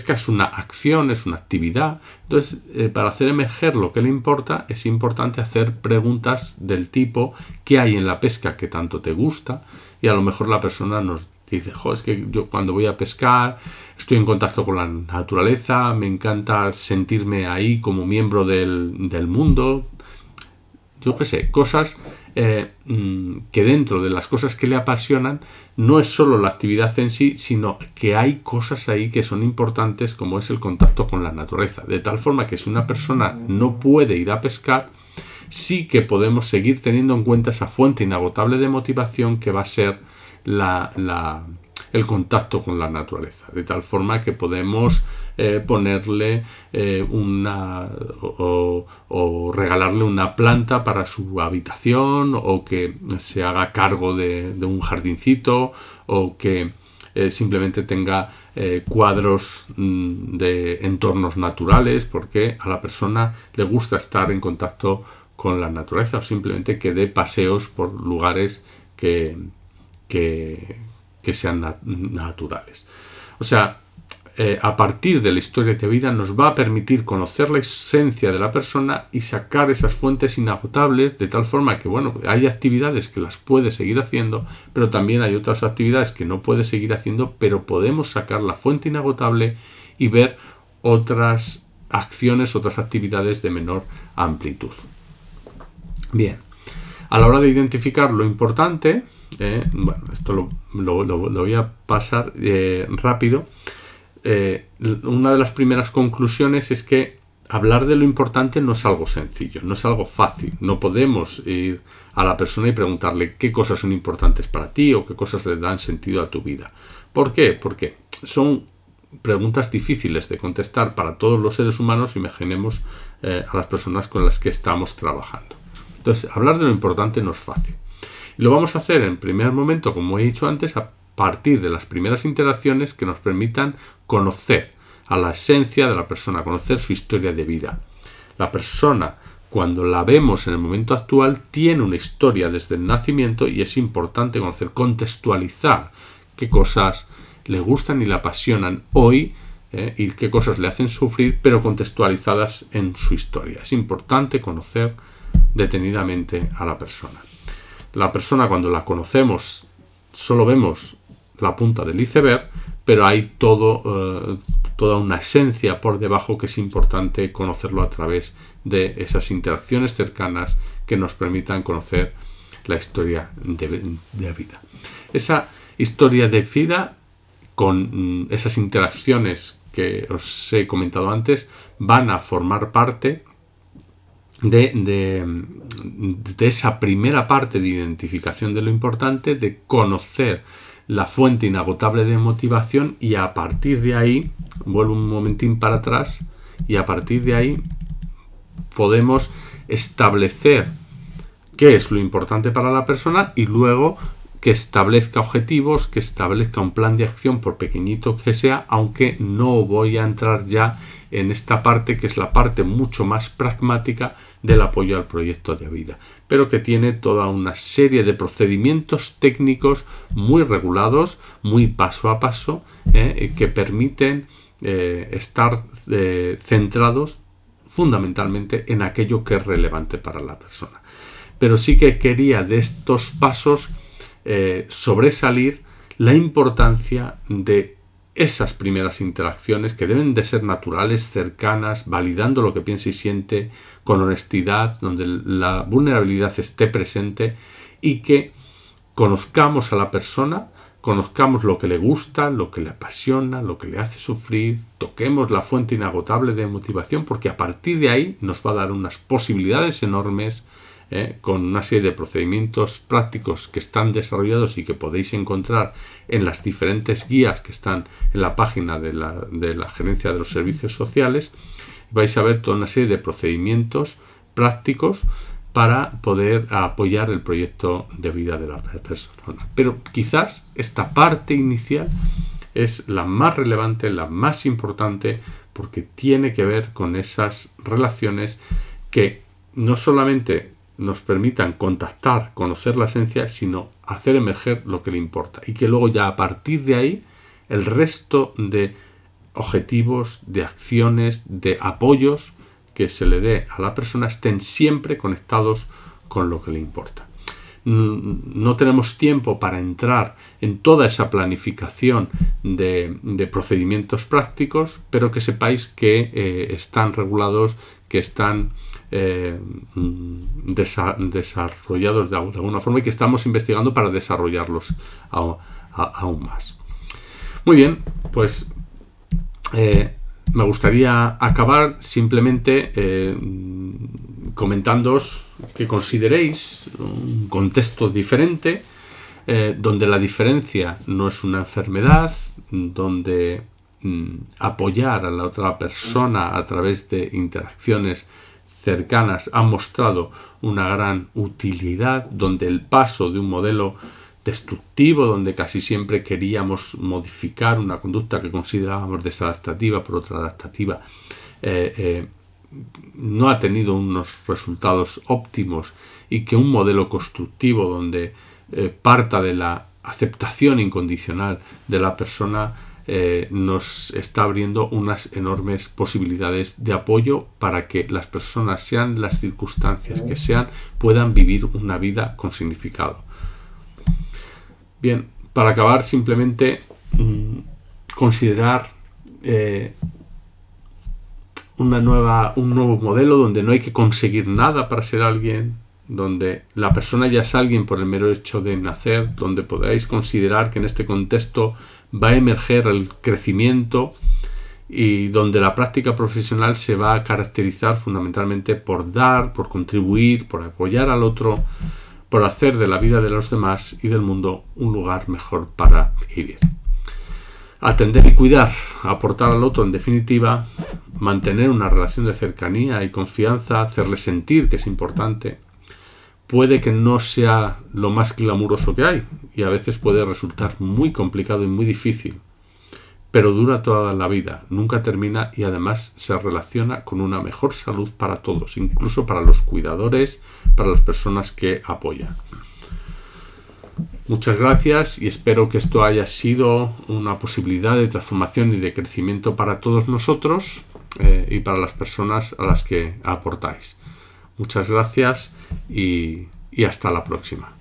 es una acción, es una actividad. Entonces, para hacer emerger lo que le importa, es importante hacer preguntas del tipo: ¿qué hay en la pesca que tanto te gusta? Y a lo mejor la persona nos dice: es que yo cuando voy a pescar estoy en contacto con la naturaleza, me encanta sentirme ahí como miembro del mundo. Yo qué sé, cosas que dentro de las cosas que le apasionan no es solo la actividad en sí, sino que hay cosas ahí que son importantes, como es el contacto con la naturaleza. De tal forma que si una persona no puede ir a pescar, sí que podemos seguir teniendo en cuenta esa fuente inagotable de motivación que va a ser el contacto con la naturaleza, de tal forma que podemos ponerle o regalarle una planta para su habitación, o que se haga cargo de un jardincito, o que simplemente tenga cuadros de entornos naturales, porque a la persona le gusta estar en contacto con la naturaleza, o simplemente que dé paseos por lugares que sean naturales. O sea, a partir de la historia de vida nos va a permitir conocer la esencia de la persona y sacar esas fuentes inagotables, de tal forma que, bueno, hay actividades que las puede seguir haciendo, pero también hay otras actividades que no puede seguir haciendo, pero podemos sacar la fuente inagotable y ver otras acciones, otras actividades de menor amplitud. Bien, a la hora de identificar lo importante, bueno, esto lo voy a pasar rápido. Una de las primeras conclusiones es que hablar de lo importante no es algo sencillo, no es algo fácil. No podemos ir a la persona y preguntarle qué cosas son importantes para ti o qué cosas le dan sentido a tu vida. ¿Por qué? Porque son preguntas difíciles de contestar para todos los seres humanos. Imaginemos a las personas con las que estamos trabajando. Entonces, hablar de lo importante no es fácil. Y lo vamos a hacer en primer momento, como he dicho antes, a partir de las primeras interacciones que nos permitan conocer a la esencia de la persona, conocer su historia de vida. La persona, cuando la vemos en el momento actual, tiene una historia desde el nacimiento, y es importante conocer, contextualizar qué cosas le gustan y le apasionan hoy, y qué cosas le hacen sufrir, pero contextualizadas en su historia. Es importante conocer detenidamente a la persona. La persona, cuando la conocemos, solo vemos la punta del iceberg, pero hay toda una esencia por debajo que es importante conocerlo a través de esas interacciones cercanas que nos permitan conocer la historia de vida. Esa historia de vida, con esas interacciones que os he comentado antes, van a formar parte de esa primera parte de identificación de lo importante, de conocer la fuente inagotable de motivación, y a partir de ahí, vuelvo un momentín para atrás, y a partir de ahí podemos establecer qué es lo importante para la persona, y luego que establezca objetivos, que establezca un plan de acción, por pequeñito que sea, aunque no voy a entrar ya en esta parte, que es la parte mucho más pragmática del apoyo al proyecto de vida, pero que tiene toda una serie de procedimientos técnicos muy regulados, muy paso a paso, que permiten estar centrados fundamentalmente en aquello que es relevante para la persona. Pero sí que quería de estos pasos sobresalir la importancia de esas primeras interacciones que deben de ser naturales, cercanas, validando lo que piensa y siente con honestidad, donde la vulnerabilidad esté presente y que conozcamos a la persona, conozcamos lo que le gusta, lo que le apasiona, lo que le hace sufrir, toquemos la fuente inagotable de motivación, porque a partir de ahí nos va a dar unas posibilidades enormes, con una serie de procedimientos prácticos que están desarrollados y que podéis encontrar en las diferentes guías que están en la página de la Gerencia de los Servicios Sociales. Vais a ver toda una serie de procedimientos prácticos para poder apoyar el proyecto de vida de la persona. Pero quizás esta parte inicial es la más relevante, la más importante, porque tiene que ver con esas relaciones que no solamente nos permitan contactar, conocer la esencia, sino hacer emerger lo que le importa. Y que luego ya a partir de ahí el resto de objetivos, de acciones, de apoyos que se le dé a la persona estén siempre conectados con lo que le importa. No tenemos tiempo para entrar en toda esa planificación de procedimientos prácticos, pero que sepáis que están regulados, que están desarrollados de alguna forma y que estamos investigando para desarrollarlos aún más. Muy bien, pues me gustaría acabar simplemente comentándoos que consideréis un contexto diferente, donde la diferencia no es una enfermedad, donde apoyar a la otra persona a través de interacciones cercanas ha mostrado una gran utilidad, donde el paso de un modelo destructivo, donde casi siempre queríamos modificar una conducta que considerábamos desadaptativa por otra adaptativa, no ha tenido unos resultados óptimos, y que un modelo constructivo donde parta de la aceptación incondicional de la persona nos está abriendo unas enormes posibilidades de apoyo para que las personas, sean las circunstancias que sean, puedan vivir una vida con significado. Bien, para acabar, simplemente considerar un nuevo modelo donde no hay que conseguir nada para ser alguien, donde la persona ya es alguien por el mero hecho de nacer, donde podáis considerar que en este contexto va a emerger el crecimiento y donde la práctica profesional se va a caracterizar fundamentalmente por dar, por contribuir, por apoyar al otro, por hacer de la vida de los demás y del mundo un lugar mejor para vivir. Atender y cuidar, aportar al otro, en definitiva, mantener una relación de cercanía y confianza, hacerle sentir que es importante, puede que no sea lo más glamuroso que hay y a veces puede resultar muy complicado y muy difícil, pero dura toda la vida, nunca termina y además se relaciona con una mejor salud para todos, incluso para los cuidadores, para las personas que apoyan. Muchas gracias y espero que esto haya sido una posibilidad de transformación y de crecimiento para todos nosotros y para las personas a las que aportáis. Muchas gracias y hasta la próxima.